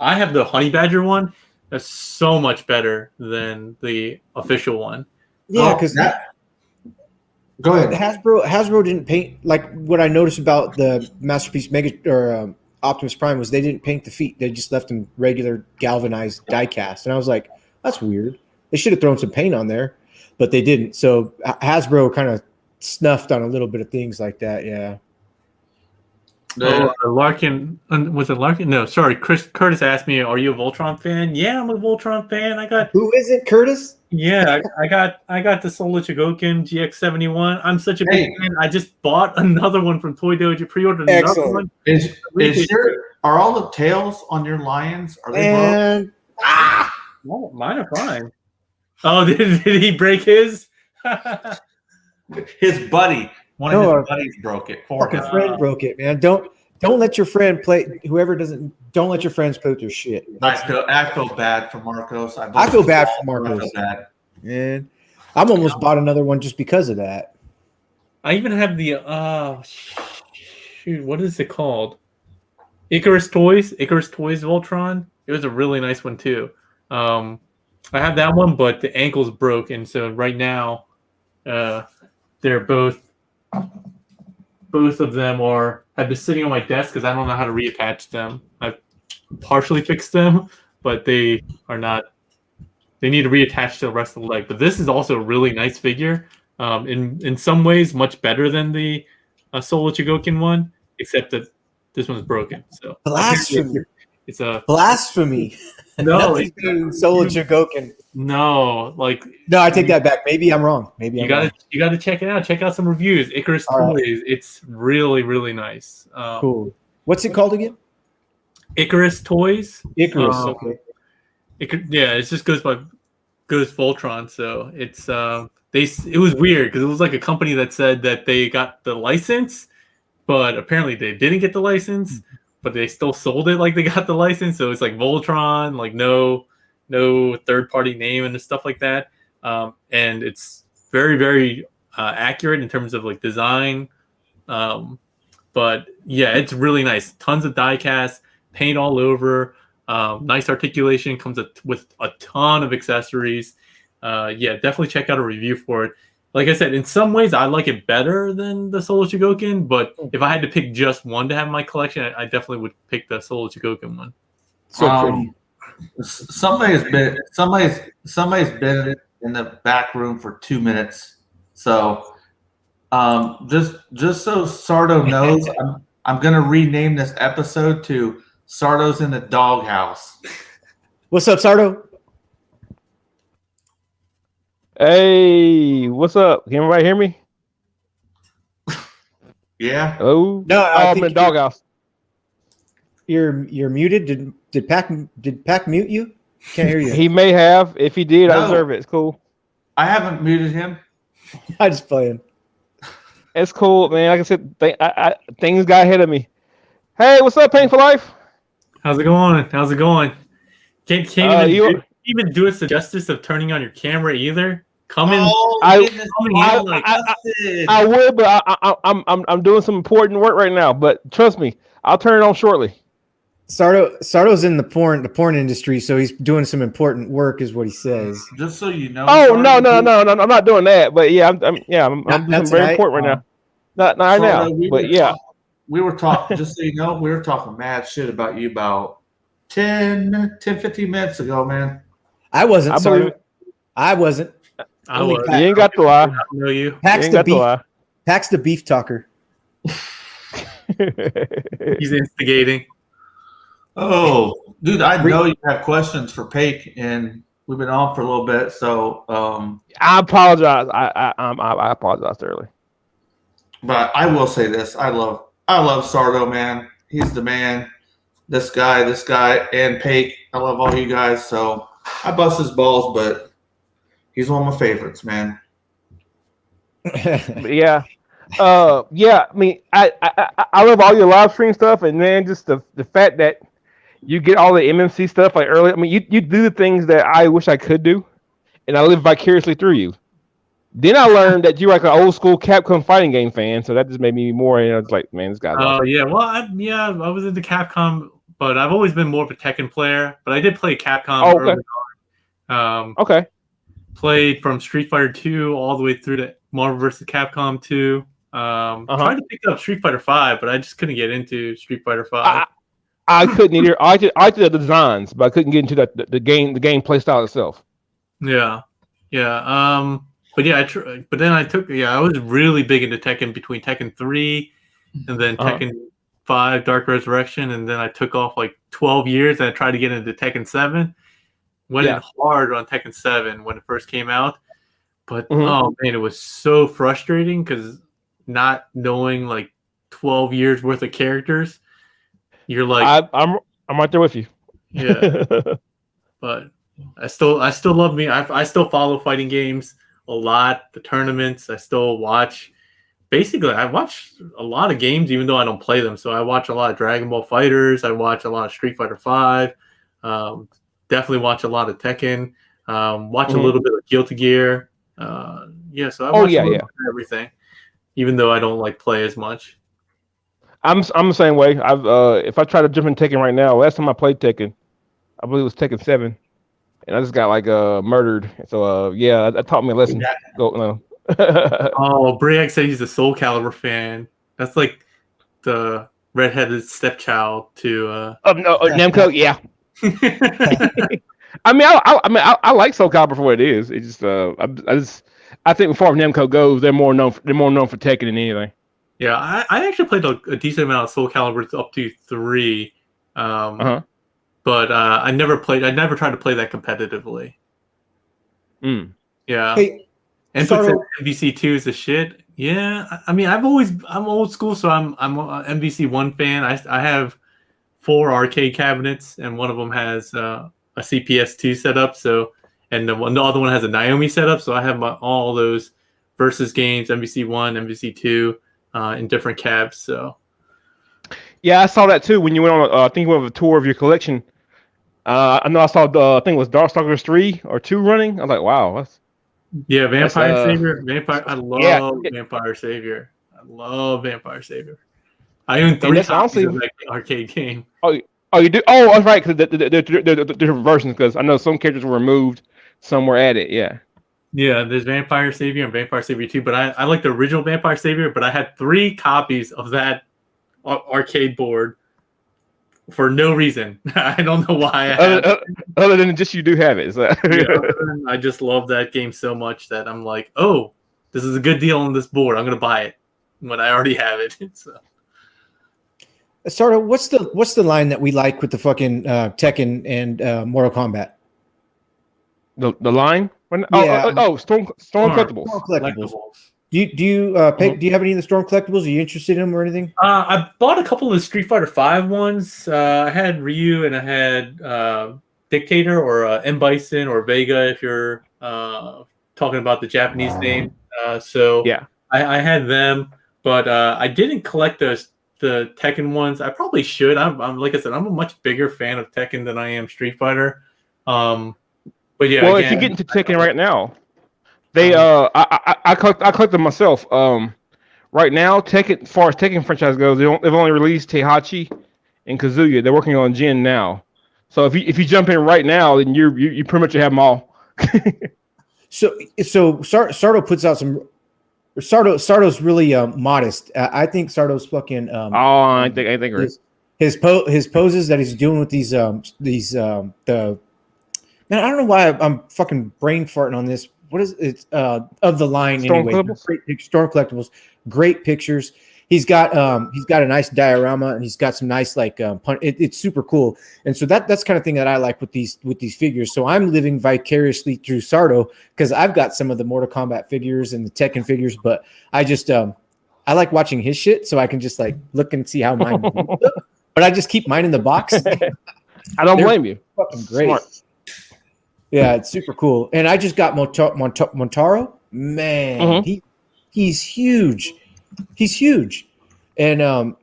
I have the Honey Badger one. That's so much better than the official one. Yeah, because go ahead. Hasbro didn't paint, what I noticed about the Masterpiece Optimus Prime was they didn't paint the feet. They just left them regular galvanized die cast. And I was like, That's weird. They should have thrown some paint on there, but they didn't. So Hasbro kind of snuffed on a little bit of things like that. Yeah. Larkin, was it Larkin? No, sorry. Curtis asked me, "Are you a Voltron fan?" Yeah, I'm a Voltron fan. Who is it, Curtis? Yeah, I got the Solar Chogokin GX71. I'm such a big fan. I just bought another one from Toy Dojo. Pre-ordered another one. Are all the tails on your lions? Are they broken? No, mine are fine. Oh, did he break his? His buddy, one of his buddies broke it. Fucking friend broke it, man. Don't let your friend play. Don't let your friends play with your shit. I feel bad for Marcos. I feel bad for Marcos. Man, I'm almost bought another one just because of that. I even have the what is it called? Icarus Toys Voltron. It was a really nice one too. I have that one, but the ankle's broke, and so right now, they're both of them have been sitting on my desk because I don't know how to reattach them. I've partially fixed them, but they are not. They need to reattach to the rest of the leg. But this is also a really nice figure. In some ways, much better than the Solar Chogokin one, except that this one's broken. So blasphemy! It's a blasphemy. No, Solar Chogokin. No, I take that back. Maybe I'm wrong. Maybe you got to check it out. Check out some reviews. Icarus Toys. Right. It's really, really nice. Cool. What's it called again? Icarus Toys. Icarus. Okay. It just goes Voltron. So it's it was weird because it was like a company that said that they got the license, but apparently they didn't get the license, but they still sold it like they got the license. So it's like Voltron, like no third-party name and stuff like that. And it's very, very accurate in terms of like design. But yeah, it's really nice. Tons of die cast, paint all over. Nice articulation, comes with a ton of accessories. Definitely check out a review for it. Like I said, in some ways I like it better than the Solar Chogokin, but if I had to pick just one to have in my collection, I definitely would pick the Solar Chogokin one. So pretty. Somebody's been in the back room for 2 minutes. So just so Sardo knows, I'm gonna rename this episode to Sardo's in the Doghouse. What's up, Sardo? Hey, what's up? Can everybody hear me? Yeah. Oh no, I'm in the doghouse. You're muted. Did Paik mute you? Can't hear you. He may have. If he did, I deserve it. It's cool. I haven't muted him. I just playing. It's cool, man. Like I said, things got ahead of me. Hey, what's up, Paik4Life? How's it going? Can't even do us the justice of turning on your camera either. I would, but I'm doing some important work right now. But trust me, I'll turn it on shortly. Sardo's in the porn industry, so he's doing some important work, is what he says. Just so you know. Oh no, I'm not doing that. But yeah, I'm doing something very important right now. Not right now, but yeah. We were talking, just so you know, we were talking mad shit about you about 10, 15 minutes ago, man. I wasn't. I wasn't. You ain't got to lie. I know you. Paik's the beef talker. He's instigating. Oh, dude, I know you have questions for Paik, and we've been on for a little bit, so I apologize. I apologized early. But I will say this: I love Sardo, man. He's the man. This guy, and Paik. I love all you guys. So I bust his balls, but he's one of my favorites, man. Yeah. I mean, I love all your live stream stuff, and then just the fact that you get all the MMC stuff like early. I mean, you do the things that I wish I could do, and I live vicariously through you. Then I learned that you're like an old school Capcom fighting game fan, so that just made me more. It's like, man, this guy's. Oh yeah, well, I was into Capcom, but I've always been more of a Tekken player. But I did play Capcom early on. Okay. Played from Street Fighter 2 all the way through to Marvel vs. Capcom 2. Tried to pick up Street Fighter 5, but I just couldn't get into Street Fighter 5. I couldn't either. I did the designs, but I couldn't get into the gameplay style itself. Yeah, yeah. But yeah, but then I was really big into Tekken between Tekken 3 and then Tekken 5 Dark Resurrection, and then I took off like 12 years and I tried to get into Tekken 7. Went in hard on Tekken 7 when it first came out. But oh man, it was so frustrating because not knowing like 12 years worth of characters, you're like, I'm right there with you. yeah. But I still love me. I still follow fighting games a lot. The tournaments I still watch. Basically, I watch a lot of games even though I don't play them. So I watch a lot of Dragon Ball Fighters. I watch a lot of Street Fighter 5. Definitely watch a lot of Tekken. Watch a little bit of Guilty Gear. So I watch a little bit of everything, even though I don't like play as much. I'm the same way. I've if I try to jump in Tekken right now, last time I played Tekken, I believe it was Tekken 7, and I just got like murdered. So that taught me a lesson. Oh, Briac said he's a Soul Calibur fan. That's like the redheaded stepchild to Namco. Yeah. I like Soul Calibur for what it is. It's just I think before Namco goes, they're more known for Tekken than anything. Yeah, I actually played a decent amount of Soul Calibur up to 3. But I never tried to play that competitively. Yeah. Hey, and MVC2 is the shit. Yeah, I mean, I'm old school, so I'm a MVC1 fan. I have 4 arcade cabinets, and one of them has a CPS2 setup. So, and the other one has a Naomi setup. So I have all those versus games, MVC1, MVC2, in different cabs. So. Yeah, I saw that too when you went on. I think you went on a tour of your collection. I know I saw I think it was Darkstalkers 3 or 2 running. I was like, wow. Vampire Savior. I love Vampire Savior. I love Vampire Savior. I own 3 copies of that arcade game. Oh, you do? Oh, that's right. Because the different versions. Because I know some characters were removed, some were added. Yeah. Yeah, there's Vampire Savior and Vampire Savior 2, but I like the original Vampire Savior. But I had 3 copies of that arcade board for no reason. I don't know why. Other than just you do have it. So. I just love that game so much that I'm like, oh, this is a good deal on this board. I'm gonna buy it when I already have it. So. Sardo, what's the line that we like with the fucking Tekken and Mortal Kombat? The line? Storm collectibles. Storm collectibles. Do you do you have any of the Storm collectibles? Are you interested in them or anything? I bought a couple of the Street Fighter 5 ones. I had Ryu and I had Dictator or M Bison or Vega if you're talking about the Japanese name. I had them, but I didn't collect the Tekken ones. I probably should. I'm like I said, I'm a much bigger fan of Tekken than I am Street Fighter. But yeah. Well, if you get into Tekken right now. They I collect them myself. Right now, Tekken, as far as Tekken franchise goes, they've only released Heihachi and Kazuya. They're working on Jin now. So if you jump in right now, then you pretty much have them all. So Sardo puts out some. Sardo's really modest. I think Sardo's fucking. I think right. His poses that he's doing with these man, I don't know why I'm fucking brain farting on this. What is it? Of the line Storm anyway. Storm collectibles, great pictures. He's got a nice diorama and he's got some nice it's super cool. And so that's kind of thing that I like with these figures. So I'm living vicariously through Sardo because I've got some of the Mortal Kombat figures and the Tekken figures, but I just I like watching his shit so I can just like look and see how mine look. But I just keep mine in the box. I don't blame you. Fucking great. Smart. Yeah, it's super cool. And I just got Montaro. Man, he's huge. He's huge. And then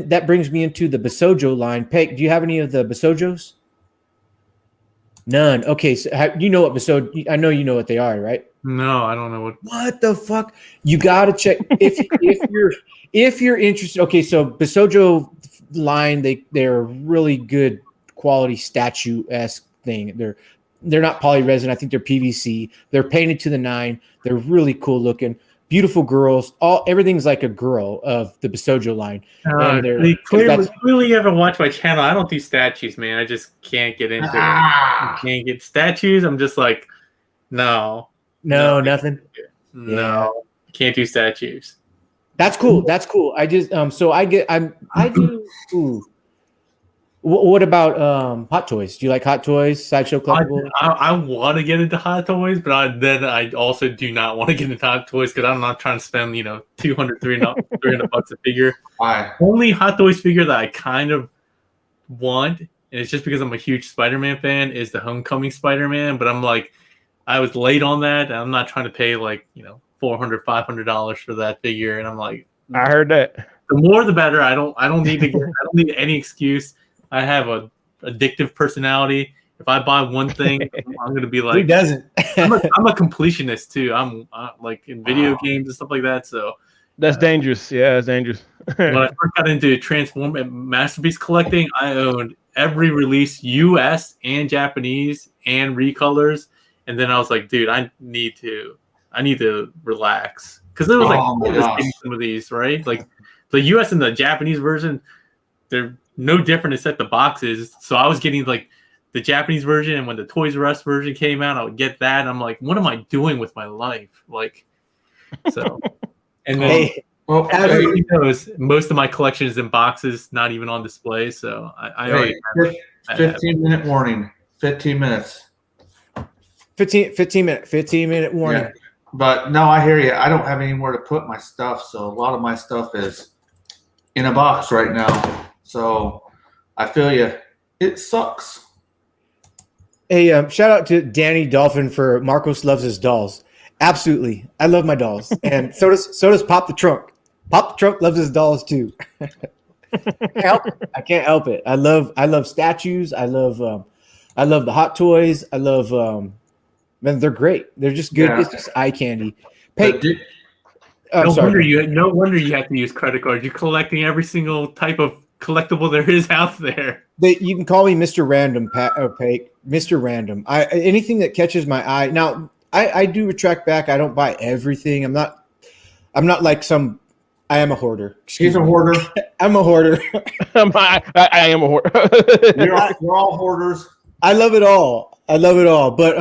that brings me into the Basojo line. Paik, do you have any of the Basojos? None. Okay, so you know what Basojo? I know you know what they are, right? No, I don't know what. What the fuck? You gotta check if you're interested. Okay, so Basojo line, they're really good quality statue-esque thing. They're not polyresin. I think they're PVC. They're painted to the 9. They're really cool looking. beautiful girls. Everything's like a girl of the Bisojo line. And Clearly, you haven't watched my channel. I don't do statues, man. I just can't get into it. I can't get statues. I'm just like, no, nothing. No, can't do statues. That's cool. That's cool. I just so I do. Ooh. What about Hot Toys? Do you like Hot Toys? Sideshow collectibles? I want to get into Hot Toys, but then I also do not want to get into Hot Toys because I'm not trying to spend $200, $300 a figure. Why? Only Hot Toys figure that I kind of want, and it's just because I'm a huge Spider-Man fan, is the Homecoming Spider-Man. But I'm like, I was late on that, and I'm not trying to pay $400, $500 for that figure. And I'm like, I heard that. The more the better. I don't need to I don't need any excuse. I have a addictive personality. If I buy one thing, I'm gonna be like, who doesn't? I'm a completionist too. I'm like in video games and stuff like that. So that's dangerous. Yeah, that's dangerous. When I first got into Transform and Masterpiece collecting, I owned every release, US and Japanese and recolors. And then I was like, dude, I need to relax because there was some of these, right? Like the US and the Japanese version, they're no different except the boxes. So I was getting like the Japanese version, and when the Toys R Us version came out, I would get that. And I'm like, what am I doing with my life? Like, so, and then everybody knows most of my collection is in boxes, not even on display. So I always 15-minute warning. 15 minutes. 15 minute warning. Yeah. But no, I hear you. I don't have anywhere to put my stuff, so a lot of my stuff is in a box right now. So I feel you. It sucks. Hey, shout out to Danny Dolphin for Marcos loves his dolls. Absolutely, I love my dolls, and so does Pop the Trunk. Pop the Trunk loves his dolls too. I can't help it. I love statues. I love the Hot Toys. I love man, they're great. They're just good. Yeah. It's just eye candy. No wonder you have to use credit cards. You're collecting every single type of collectible there is out there. You can call me Mr. Random, Paik. Mr. Random. Anything that catches my eye. Now, I do retract back. I don't buy everything. I'm not like some. I am a hoarder. He's a hoarder. I'm a hoarder. I am a hoarder. We're all hoarders. I love it all. But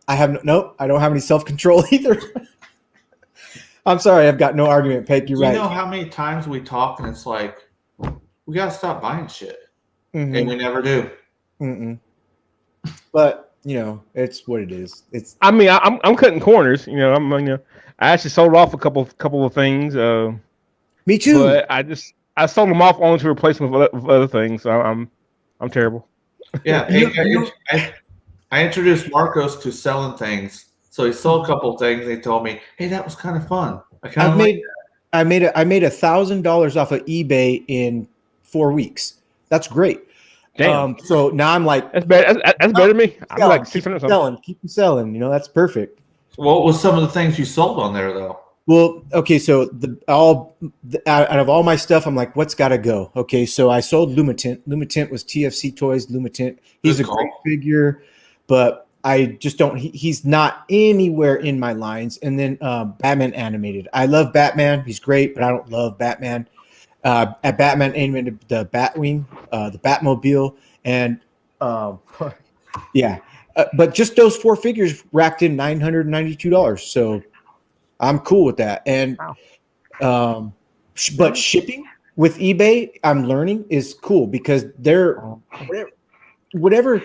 I don't have any self-control either. I'm sorry, I've got no argument, Paik. You're right. You know how many times we talk and it's like, we gotta stop buying shit, and we never do. But it's what it is. I'm cutting corners. I actually sold off a couple of things. Me too. But I sold them off only to replace them with other things. So I'm terrible. Yeah, I introduced Marcos to selling things. So he sold a couple things. They told me, "Hey, that was kind of fun." I made $1,000 off of eBay in 4 weeks. That's great. Damn. So now I'm like, that's better. That's better than me. I'm like 600 something. Keep them selling. That's perfect. What was some of the things you sold on there though? Well, okay, so out of all my stuff, I'm like, what's got to go? Okay, so I sold Lumitint. Lumitint was TFC Toys. Lumitint. He's a great figure, but I just don't. He's not anywhere in my lines. And then Batman animated. I love Batman. He's great, but I don't love Batman. At Batman animated, the Batwing, the Batmobile, and yeah. But just those 4 figures racked in $992. So I'm cool with that. And but shipping with eBay, I'm learning is cool because they're whatever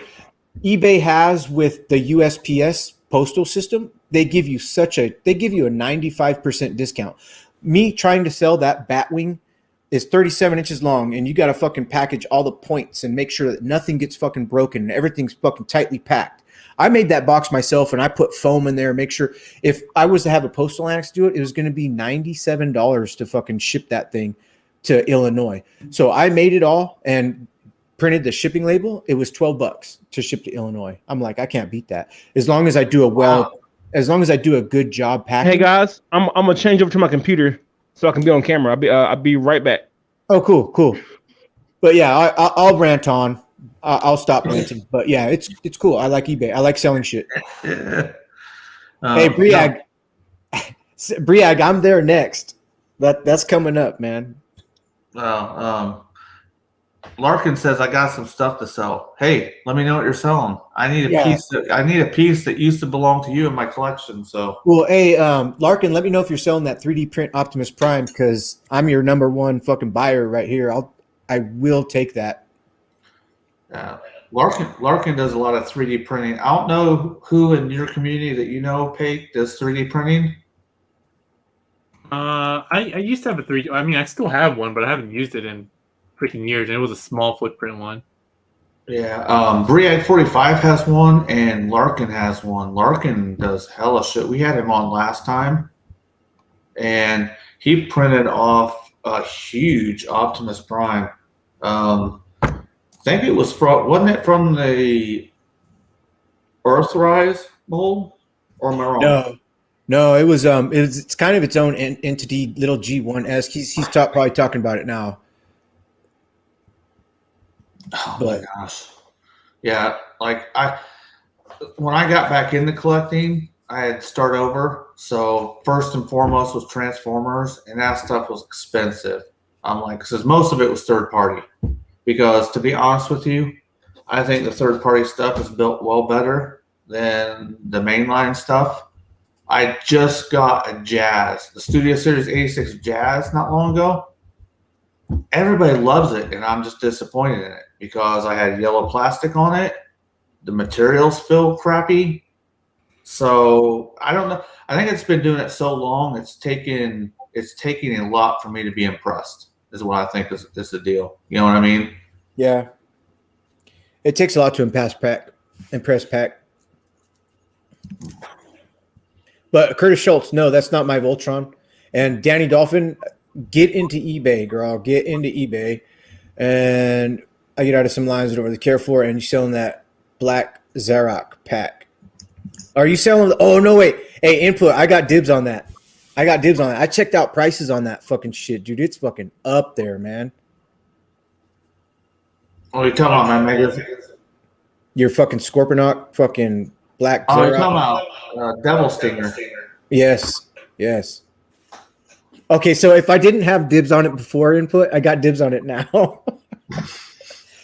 eBay has with the USPS postal system, they give you a 95% discount. Me trying to sell that Batwing is 37 inches long, and you got to fucking package all the points and make sure that nothing gets fucking broken and everything's fucking tightly packed. I made that box myself, and I put foam in there. Make sure if I was to have a postal annex do it, it was going to be $97 to fucking ship that thing to Illinois. So I made it all and printed the shipping label. It was $12 to ship to Illinois. I'm like, I can't beat that. As long as I do a good job packing. Hey guys, I'm gonna change over to my computer so I can be on camera. I'll be right back. Oh, cool. But yeah, I'll rant on. I'll stop ranting. But yeah, it's cool. I like eBay. I like selling shit. Hey, Briag. Briag, I'm there next. That's coming up, man. Larkin says I got some stuff to sell. Hey, let me know what you're selling. I need a piece that used to belong to you in my collection. So well, hey, Larkin, let me know if you're selling that 3D print Optimus Prime because I'm your number one fucking buyer right here. I will take that. yeah, Larkin does a lot of 3D printing. I don't know who in your community that you know, Paik, does 3D printing. I used to have a 3D. I mean, I still have one, but I haven't used it in freaking years, and it was a small footprint one. Yeah, Paik4Life has one, and Larkin has one. Larkin does hella shit. We had him on last time, and he printed off a huge Optimus Prime. I think it was wasn't it from the Earthrise mold, or am I wrong? No, it was it's kind of its own entity, little G1S. He's probably talking about it now. Oh my gosh. Yeah, like when I got back into collecting, I had to start over. So first and foremost was Transformers, and that stuff was expensive. I'm like, because most of it was third party. Because to be honest with you, I think the third party stuff is built well better than the mainline stuff. I just got a Jazz, the Studio Series 86 Jazz, not long ago. Everybody loves it, and I'm just disappointed in it because I had yellow plastic on it. The materials feel crappy. So I don't know. I think it's been doing it so long, it's taking a lot for me to be impressed, is what I think is the deal. You know what I mean? Yeah. It takes a lot to impress Paik. But Curtis Schultz, no, that's not my Voltron. And Danny Dolphin, get into eBay, girl. Get into eBay. And I get out of some lines that over the care for, and you're selling that black Xerox pack. Are you selling? Oh, no, wait. Hey, Input, I got dibs on that. I checked out prices on that fucking shit, dude. It's fucking up there, man. Oh, you're talking about my Megas? Your fucking Scorponok, fucking black Oh, you're Xerox. talking about Devil Stinger. Yes. Okay, so if I didn't have dibs on it before Input, I got dibs on it now.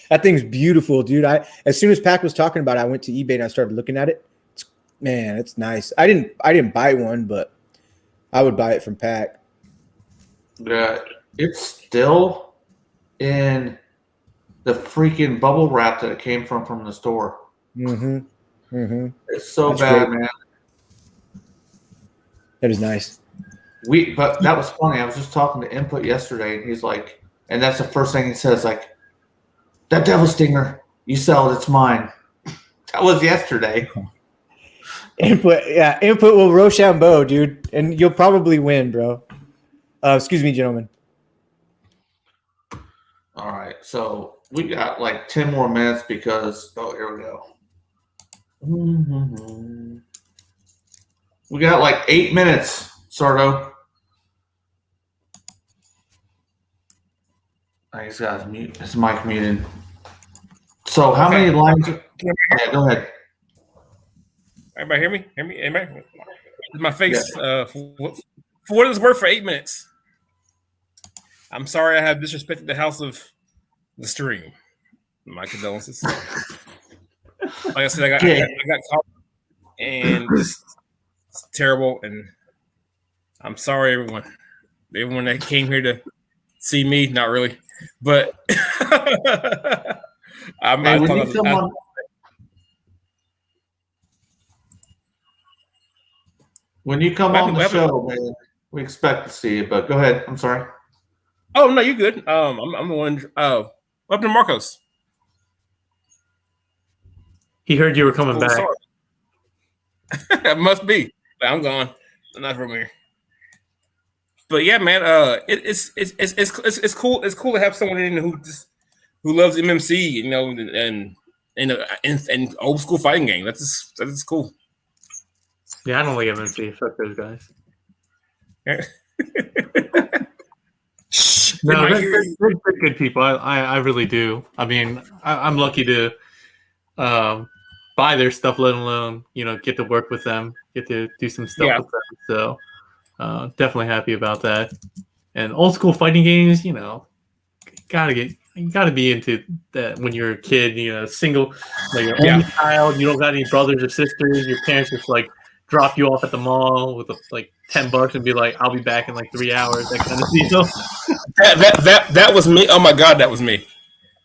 That thing's beautiful, dude. As soon as Paik was talking about it, I went to eBay and I started looking at it. It's nice. I didn't buy one, but I would buy it from Paik. Yeah, it's still in the freaking bubble wrap that it came from the store. It's so That's bad, great. man. That is nice. But that was funny. I was just talking to Input yesterday, and he's like, and that's the first thing he says, like, that Devil Stinger, you sell it, it's mine. That was yesterday. Input will Rochambeau, dude, and you'll probably win, bro. Excuse me, gentlemen. All right, so we got like 10 more minutes because here we go. We got like 8 minutes, Sardo. He's got his mic muted. So how many lines? Yeah, go ahead. Everybody hear me? Anybody? My face. For what it's worth, for 8 minutes. I'm sorry I have disrespected the house of the stream. My condolences. Like I said, I got caught, and just it's terrible. And I'm sorry, everyone that came here to see me. Not really, but when you come on the show, man, we expect to see you. But go ahead. I'm sorry. Oh no, you're good. I'm the one. Up to Marcos. He heard you were coming back. It must be. I'm gone. I'm not from here. But yeah, man. It's cool. It's cool to have someone in who loves MMC, you know, and old school fighting game. That's cool. Yeah, I don't like MMC. Fuck those guys. No, they're good people. I really do. I mean, I'm lucky to buy their stuff, let alone, you know, get to work with them, get to do some stuff with them. So Definitely happy about that. And old school fighting games, you know, you gotta be into that when you're a kid, you know, single, like an only child, you don't got any brothers or sisters, your parents just like drop you off at the mall with like $10 and be like, I'll be back in like 3 hours, that kind of deal. That was me. Oh my god, that was me.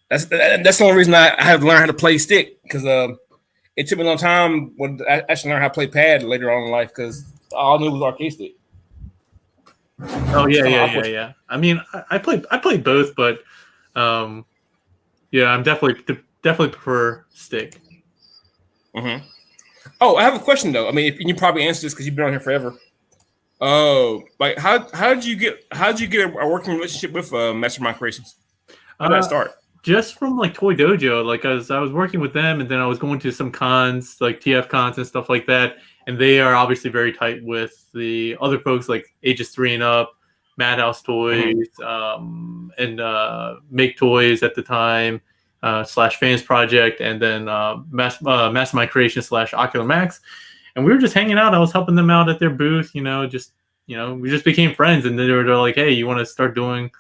That's the only reason I had to learn how to play stick, because it took me a long time when I actually learned how to play pad later on in life, because all I knew was arcade stick. Oh yeah. I mean, I played both, but yeah, I'm definitely prefer stick. Mm-hmm. Oh, I have a question though. I mean, you probably answered this because you've been on here forever. Oh, like how did you get a working relationship with Mastermind Creations? How did that start? Just from like Toy Dojo, like I was working with them, and then I was going to some cons, like TF cons and stuff like that, and they are obviously very tight with the other folks like ages 3 and up, Madhouse Toys, and Make Toys at the time, / Fans Project, and then Mastermind Creation / Ocular Max, and we were just hanging out. I was helping them out at their booth, you know, we just became friends, and then they're like, hey, you want to start doing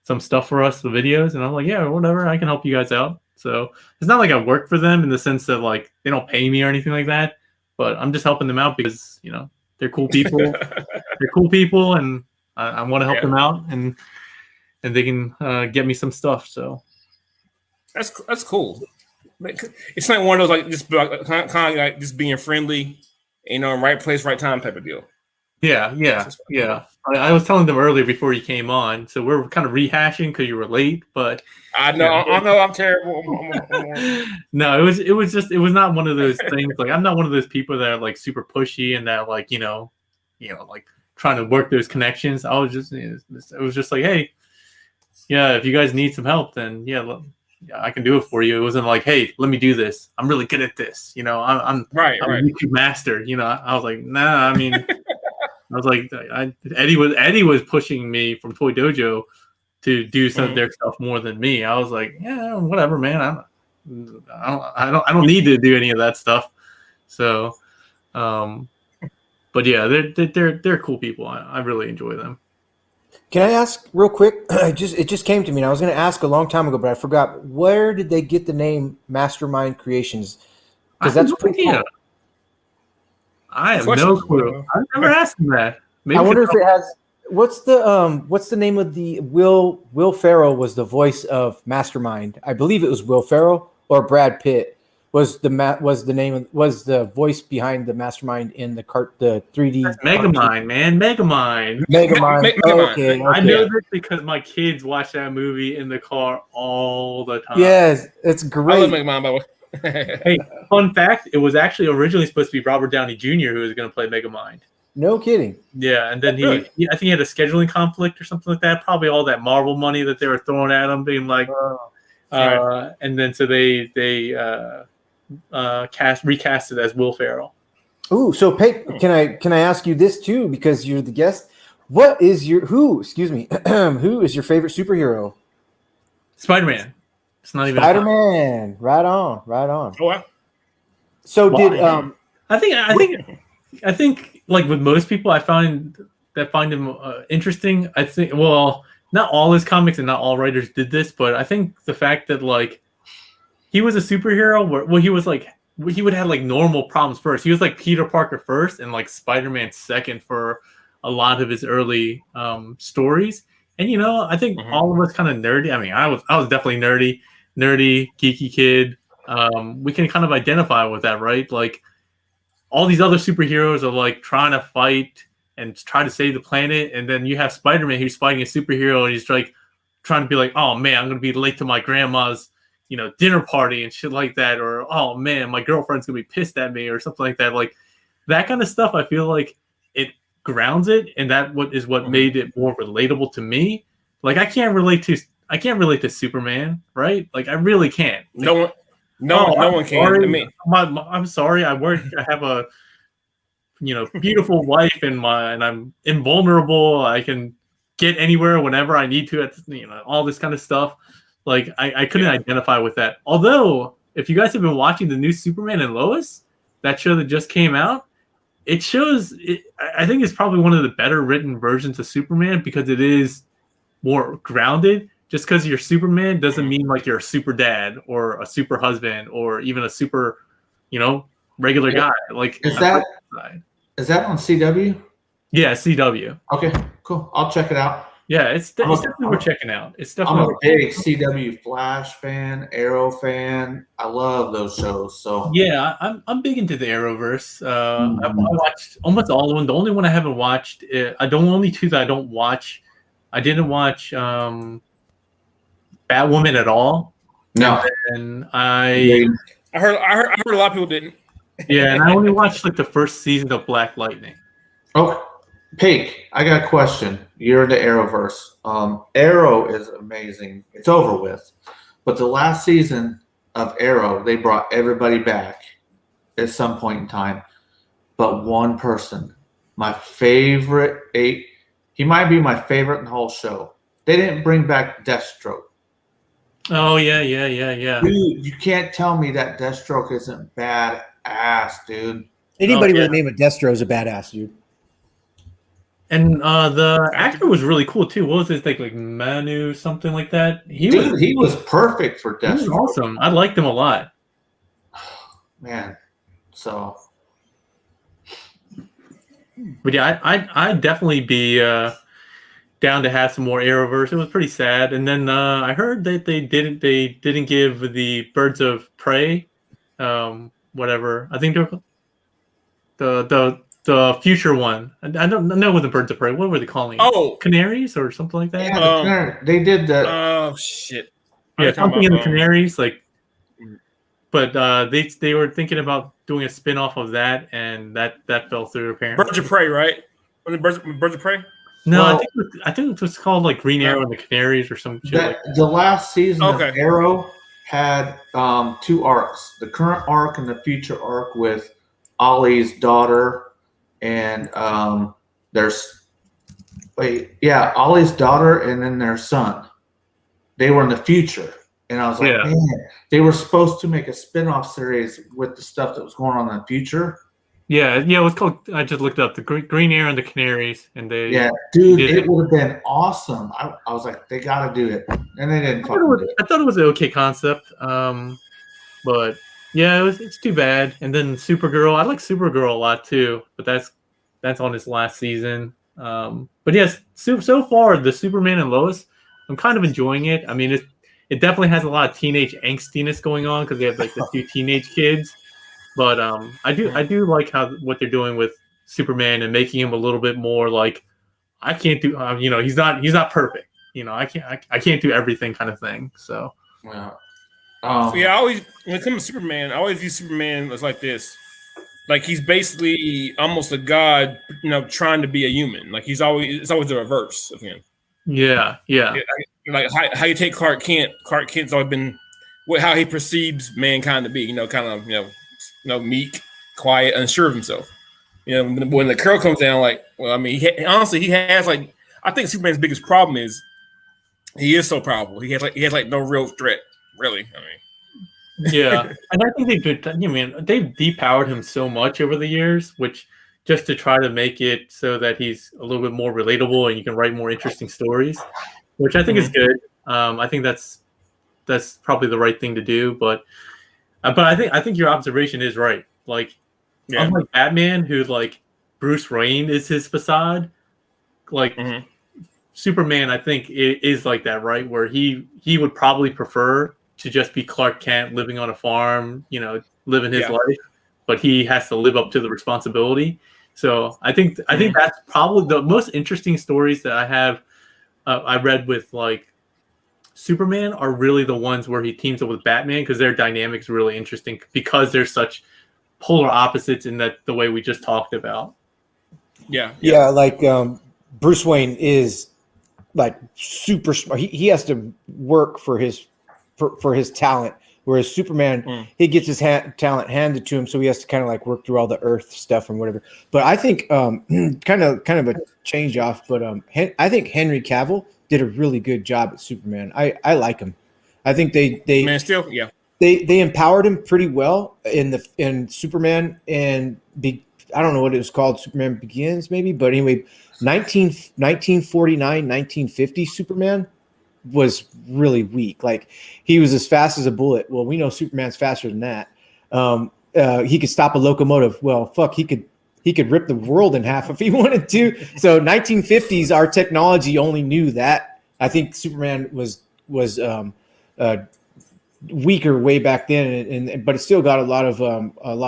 some stuff for us, the videos? And I'm like, yeah, whatever, I can help you guys out. So it's not like I work for them in the sense that like they don't pay me or anything like that, but I'm just helping them out because, you know, they're cool people. And I want to help them out, and they can get me some stuff. So that's cool. It's not one of those like just like, kind of like just being friendly, you know, right place, right time type of deal. Yeah. I was telling them earlier before you came on, so we're kind of rehashing because you were late. But I know I'm terrible. No, it was not one of those things. Like, I'm not one of those people that are like super pushy and that like you know like trying to work those connections. I was just it was just like, hey, yeah, if you guys need some help, then yeah, I can do it for you. It wasn't like, hey, let me do this. I'm really good at this. You know, I'm a YouTube master. You know, I was like, nah. I mean, I was like, Eddie was pushing me from Toy Dojo to do some of their stuff more than me. I was like, yeah, whatever, man. I don't need to do any of that stuff. So, but yeah, they're cool people. I really enjoy them. Can I ask real quick? It just came to me, and I was going to ask a long time ago, but I forgot. Where did they get the name Mastermind Creations? Because that's pretty cool. I have no clue. I've never asked them that. Maybe I wonder if it has. What's the name of the Will Ferrell was the voice of Mastermind. I believe it was Will Ferrell, or Brad Pitt was the voice behind the Mastermind in the 3D. That's Megamind, man. Megamind. Okay. I know this because my kids watch that movie in the car all the time. Yes, it's great. I love Megamind, by the way. Hey, fun fact, it was actually originally supposed to be Robert Downey Jr. who was going to play Megamind. No kidding. Yeah, and then I think he had a scheduling conflict or something like that. Probably all that Marvel money that they were throwing at him, being like, and then so they recast it as Will Ferrell. Ooh, so Paik, can I ask you this too, because you're the guest? What is who is your favorite superhero? Spider-Man. It's not even Spider-Man. Right on. Oh, wow. So I think like with most people, I find him interesting. I think, well, not all his comics and not all writers did this, but I think the fact that like he was a superhero where he was like, he would have like normal problems first. He was like Peter Parker first and like Spider-Man second for a lot of his early stories. And, you know, I think all of us kind of nerdy. I mean, I was definitely nerdy, geeky kid. We can kind of identify with that, right? Like all these other superheroes are like trying to fight and try to save the planet. And then you have Spider-Man who's fighting a superhero and he's like trying to be like, oh man, I'm going to be late to my grandma's, you know, dinner party and shit like that. Or, oh man, my girlfriend's going to be pissed at me or something like that. Like that kind of stuff. I feel like it grounds it. And that is what made it more relatable to me. Like I can't relate to Superman, right? Like I really can't. Like, no one can. I'm sorry. I have a, you know, beautiful wife and I'm invulnerable. I can get anywhere whenever I need to. You know, all this kind of stuff. Like I couldn't identify with that. Although, if you guys have been watching the new Superman and Lois, that show that just came out, it shows. I think it's probably one of the better written versions of Superman because it is more grounded. Just because you're Superman doesn't mean like you're a super dad or a super husband or even a super, regular guy. Like Is that on CW? Yeah, CW. Okay, cool. I'll check it out. Yeah, it's definitely worth checking out. It's I'm definitely. a big CW Flash fan, Arrow fan. I love those shows. So yeah, I'm big into the Arrowverse. I watched almost all of them. The only one I haven't watched, only two that I don't watch. I didn't watch Batwoman at all. no, and I heard a lot of people didn't. Yeah, and I only watched like the first season of Black Lightning. Okay. Paik, I got a question. You're in the Arrowverse. Arrow is amazing. It's over with. But the last season of Arrow, they brought everybody back at some point in time. But one person, my favorite, he might be my favorite in the whole show. They didn't bring back Deathstroke. Oh, yeah. Dude, you can't tell me that Deathstroke isn't badass, dude. Anybody with the name of Destro is a badass, dude. And the actor was really cool too. What was his name? Like Manu, something like that. He was perfect for Deathstroke. He was awesome. I liked him a lot. Man, so. But yeah, I'd definitely be down to have some more Arrowverse. It was pretty sad. And then I heard that they didn't give the Birds of Prey, whatever. I think the future one. I don't know what the Birds of Prey. What were they calling it? Oh, Canaries or something like that. Yeah, they did that. Oh shit. Yeah, something in the Canaries, like. But they were thinking about doing a spin-off of that, and that fell through apparently. Birds of Prey, right? Was it Birds of Prey? No, well, I think it was called like Green Arrow and the Canaries or some shit like that. The last season of Arrow had 2 arcs: the current arc and the future arc with Ollie's daughter and Ollie's daughter and then their son. They were in the future. And I was like, man, they were supposed to make a spin-off series with the stuff that was going on in the future. Yeah, it was called. I just looked up the Green Arrow and the Canaries, and they. Yeah, dude, it would have been awesome. I was like, they got to do it, and they didn't. I thought it was an okay concept, but yeah, it's too bad. And then Supergirl, I like Supergirl a lot too, but that's on its last season. But yes, so far the Superman and Lois, I'm kind of enjoying it. I mean, it definitely has a lot of teenage angstiness going on because they have like the 2 teenage kids. But I do like what they're doing with Superman and making him a little bit more like I can't do he's not perfect. I can't do everything kind of thing. So yeah. I always when it comes to Superman, I always view Superman as like this. Like he's basically almost a god, trying to be a human. Like it's always the reverse of him. Yeah. Like how you take Clark Kent. Clark Kent's always been how he perceives mankind to be. Kind of meek, quiet, unsure of himself. When the curl comes down, like, well, I mean, honestly, he has like, I think Superman's biggest problem is he is so powerful. He has no real threat, really. I mean, yeah, and I think they've depowered him so much over the years, which just to try to make it so that he's a little bit more relatable and you can write more interesting stories, which I think is good. I think that's probably the right thing to do, but I think your observation is right. Like, unlike Batman, who like Bruce Wayne is his facade, like Superman, I think is like that, right? Where he would probably prefer to just be Clark Kent living on a farm, living his life, but he has to live up to the responsibility. So I think that's probably the most interesting stories that I have. I read with like Superman are really the ones where he teams up with Batman because their dynamic's really interesting because they're such polar opposites in that the way we just talked about. Yeah. Like Bruce Wayne is like super smart. He has to work for his talent, whereas Superman he gets his talent handed to him, so he has to kind of like work through all the Earth stuff and whatever. But I think kind of a change off. But I think Henry Cavill did a really good job at Superman. I like him. I think they empowered him pretty well in Superman, and I don't know what it was called, Superman Begins maybe, but anyway, 1949, 1950 Superman was really weak. Like he was as fast as a bullet. Well, we know Superman's faster than that. He could stop a locomotive. Well, fuck, he could rip the world in half if he wanted to. So 1950s, our technology only knew that. I think Superman was weaker way back then, but it still got a lot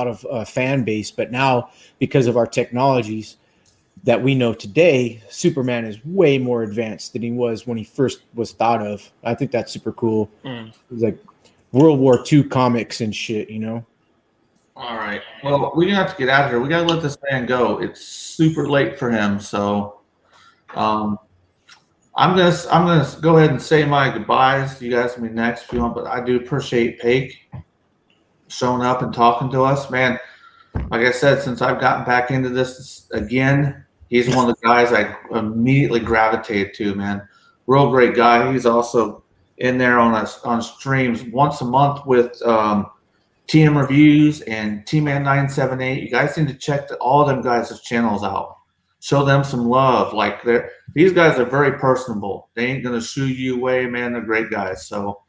of fan base. But now, because of our technologies that we know today, Superman is way more advanced than he was when he first was thought of. I think that's super cool. It was like World War II comics and shit, you know. All right. Well, we're gonna have to get out of here. We gotta let this man go. It's super late for him, so I'm gonna go ahead and say my goodbyes. You guys can be next if you want, but I do appreciate Paik showing up and talking to us, man. Like I said, since I've gotten back into this again, he's one of the guys I immediately gravitated to, man. Real great guy. He's also in there on streams once a month with TM Reviews and T-Man 978. You guys need to check all them guys' channels out. Show them some love. Like these guys are very personable. They ain't gonna shoo you away, man. They're great guys. So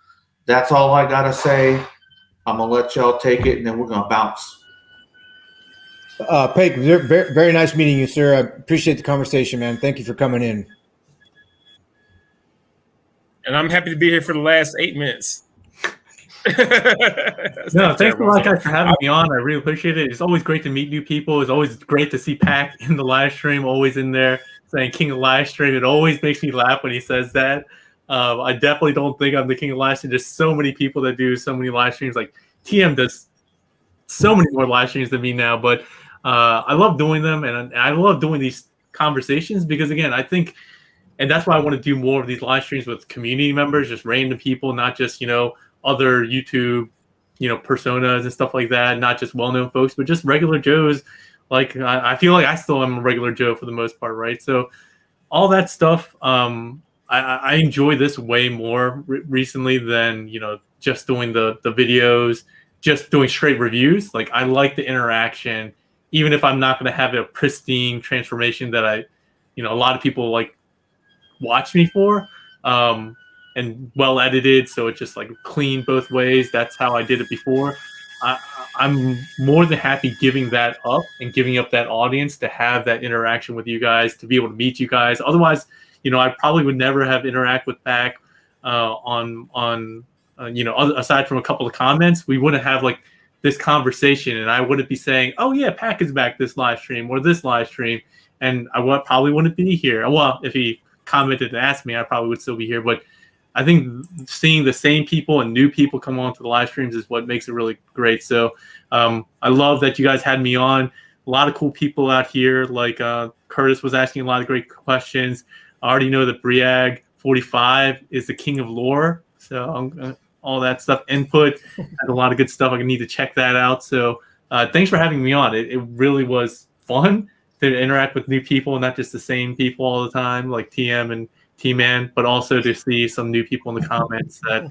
that's all I gotta say. I'm gonna let y'all take it, and then we're gonna bounce. Paik, very, very nice meeting you, sir. I appreciate the conversation, man. Thank you for coming in. And I'm happy to be here for the last 8 minutes. No, thanks a lot, guys, for having me on. I really appreciate it. It's always great to meet new people. It's always great to see P.A.K in the live stream, always in there saying King of Livestream. It always makes me laugh when he says that. I definitely don't think I'm the King of Livestream. There's so many people that do so many live streams. Like TM does so many more live streams than me now, but I love doing them, and I love doing these conversations because, again, I think, and that's why I want to do more of these live streams with community members, just random people, not just, other YouTube, personas and stuff like that, not just well-known folks, but just regular Joes. Like I feel like I still am a regular Joe for the most part, right? So all that stuff, I enjoy this way more recently than just doing the videos, just doing straight reviews. Like I like the interaction, even if I'm not going to have a pristine transformation that a lot of people like watch me for. And well edited, so it's just like clean both ways. That's how I did it before. I'm more than happy giving that up and giving up that audience to have that interaction with you guys, to be able to meet you guys. Otherwise, I probably would never have interact with P.A.K aside from a couple of comments. We wouldn't have like this conversation, and I wouldn't be saying, "Oh yeah, P.A.K is back this live stream or this live stream," and probably wouldn't be here. Well, if he commented and asked me, I probably would still be here, but I think seeing the same people and new people come on to the live streams is what makes it really great. So I love that you guys had me on. A lot of cool people out here. Like Curtis was asking a lot of great questions. I already know that Briag45 is the king of lore. So all that stuff, input, has a lot of good stuff. I need to check that out. So thanks for having me on. It really was fun to interact with new people, not just the same people all the time, like TM and T-Man, but also to see some new people in the comments that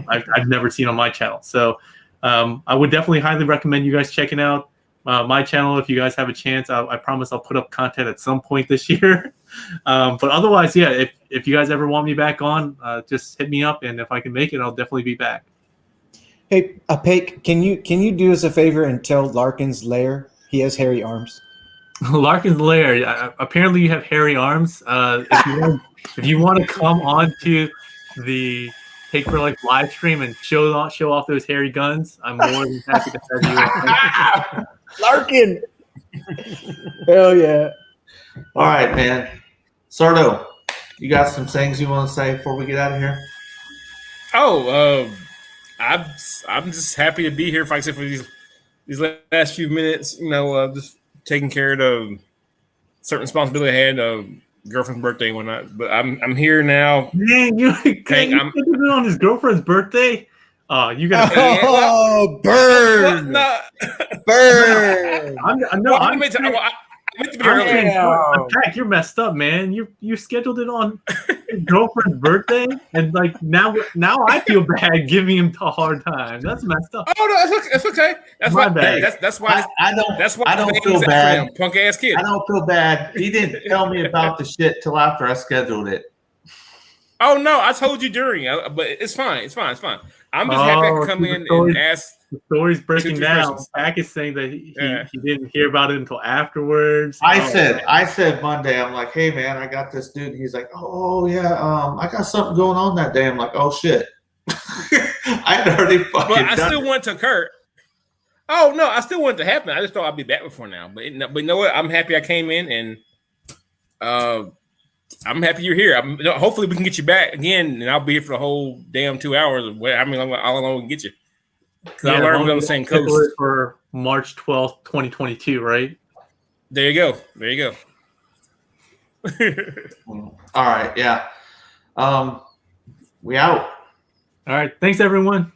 I've never seen on my channel. So I would definitely highly recommend you guys checking out my channel if you guys have a chance. I promise I'll put up content at some point this year. But otherwise, yeah, if you guys ever want me back on, just hit me up, and if I can make it, I'll definitely be back. Hey, Paik, can you do us a favor and tell Larkin's lair he has hairy arms? Larkin's lair. Apparently, you have hairy arms. If you want to come on to the Paik4Life live stream and show off those hairy guns, I'm more than happy to have you on. Larkin! Hell yeah. All right, man. Sardo, you got some things you want to say before we get out of here? I'm just happy to be here, like I said, for these last few minutes, just taking care of the certain responsibility I had, girlfriend's birthday and whatnot. But I'm here now. Man, you on his girlfriend's birthday? You got to burn! Burn! I'm meant to be earlier. Paik, you're messed up, man. You scheduled it on girlfriend's birthday, and like now I feel bad giving him a hard time. That's messed up. Oh no, that's okay. That's My why. bad. That's why. I don't his feel name is bad. acronym, punk ass kid. I don't feel bad. He didn't tell me about the shit till after I scheduled it. Oh no, I told you during, but it's fine. It's fine. It's fine. I'm just happy I could come in and ask. The story's breaking 2-3 down. questions. Paik is saying that he Yeah. didn't hear about it until afterwards. I said Monday, I'm like, hey man, I got this dude. He's like, oh yeah, I got something going on that day. I'm like, oh shit. I had already fucking But I still want to occur. Oh no, I still want it to happen. I just thought I'd be back before now. But you know what? I'm happy I came in, and I'm happy you're here. Hopefully we can get you back again, and I'll be here for the whole damn 2 hours. I mean, how long we can get you? Because I learned we're on the same coast. For March 12th, 2022, right? There you go. There you All right, yeah. We out. All right. Thanks, everyone.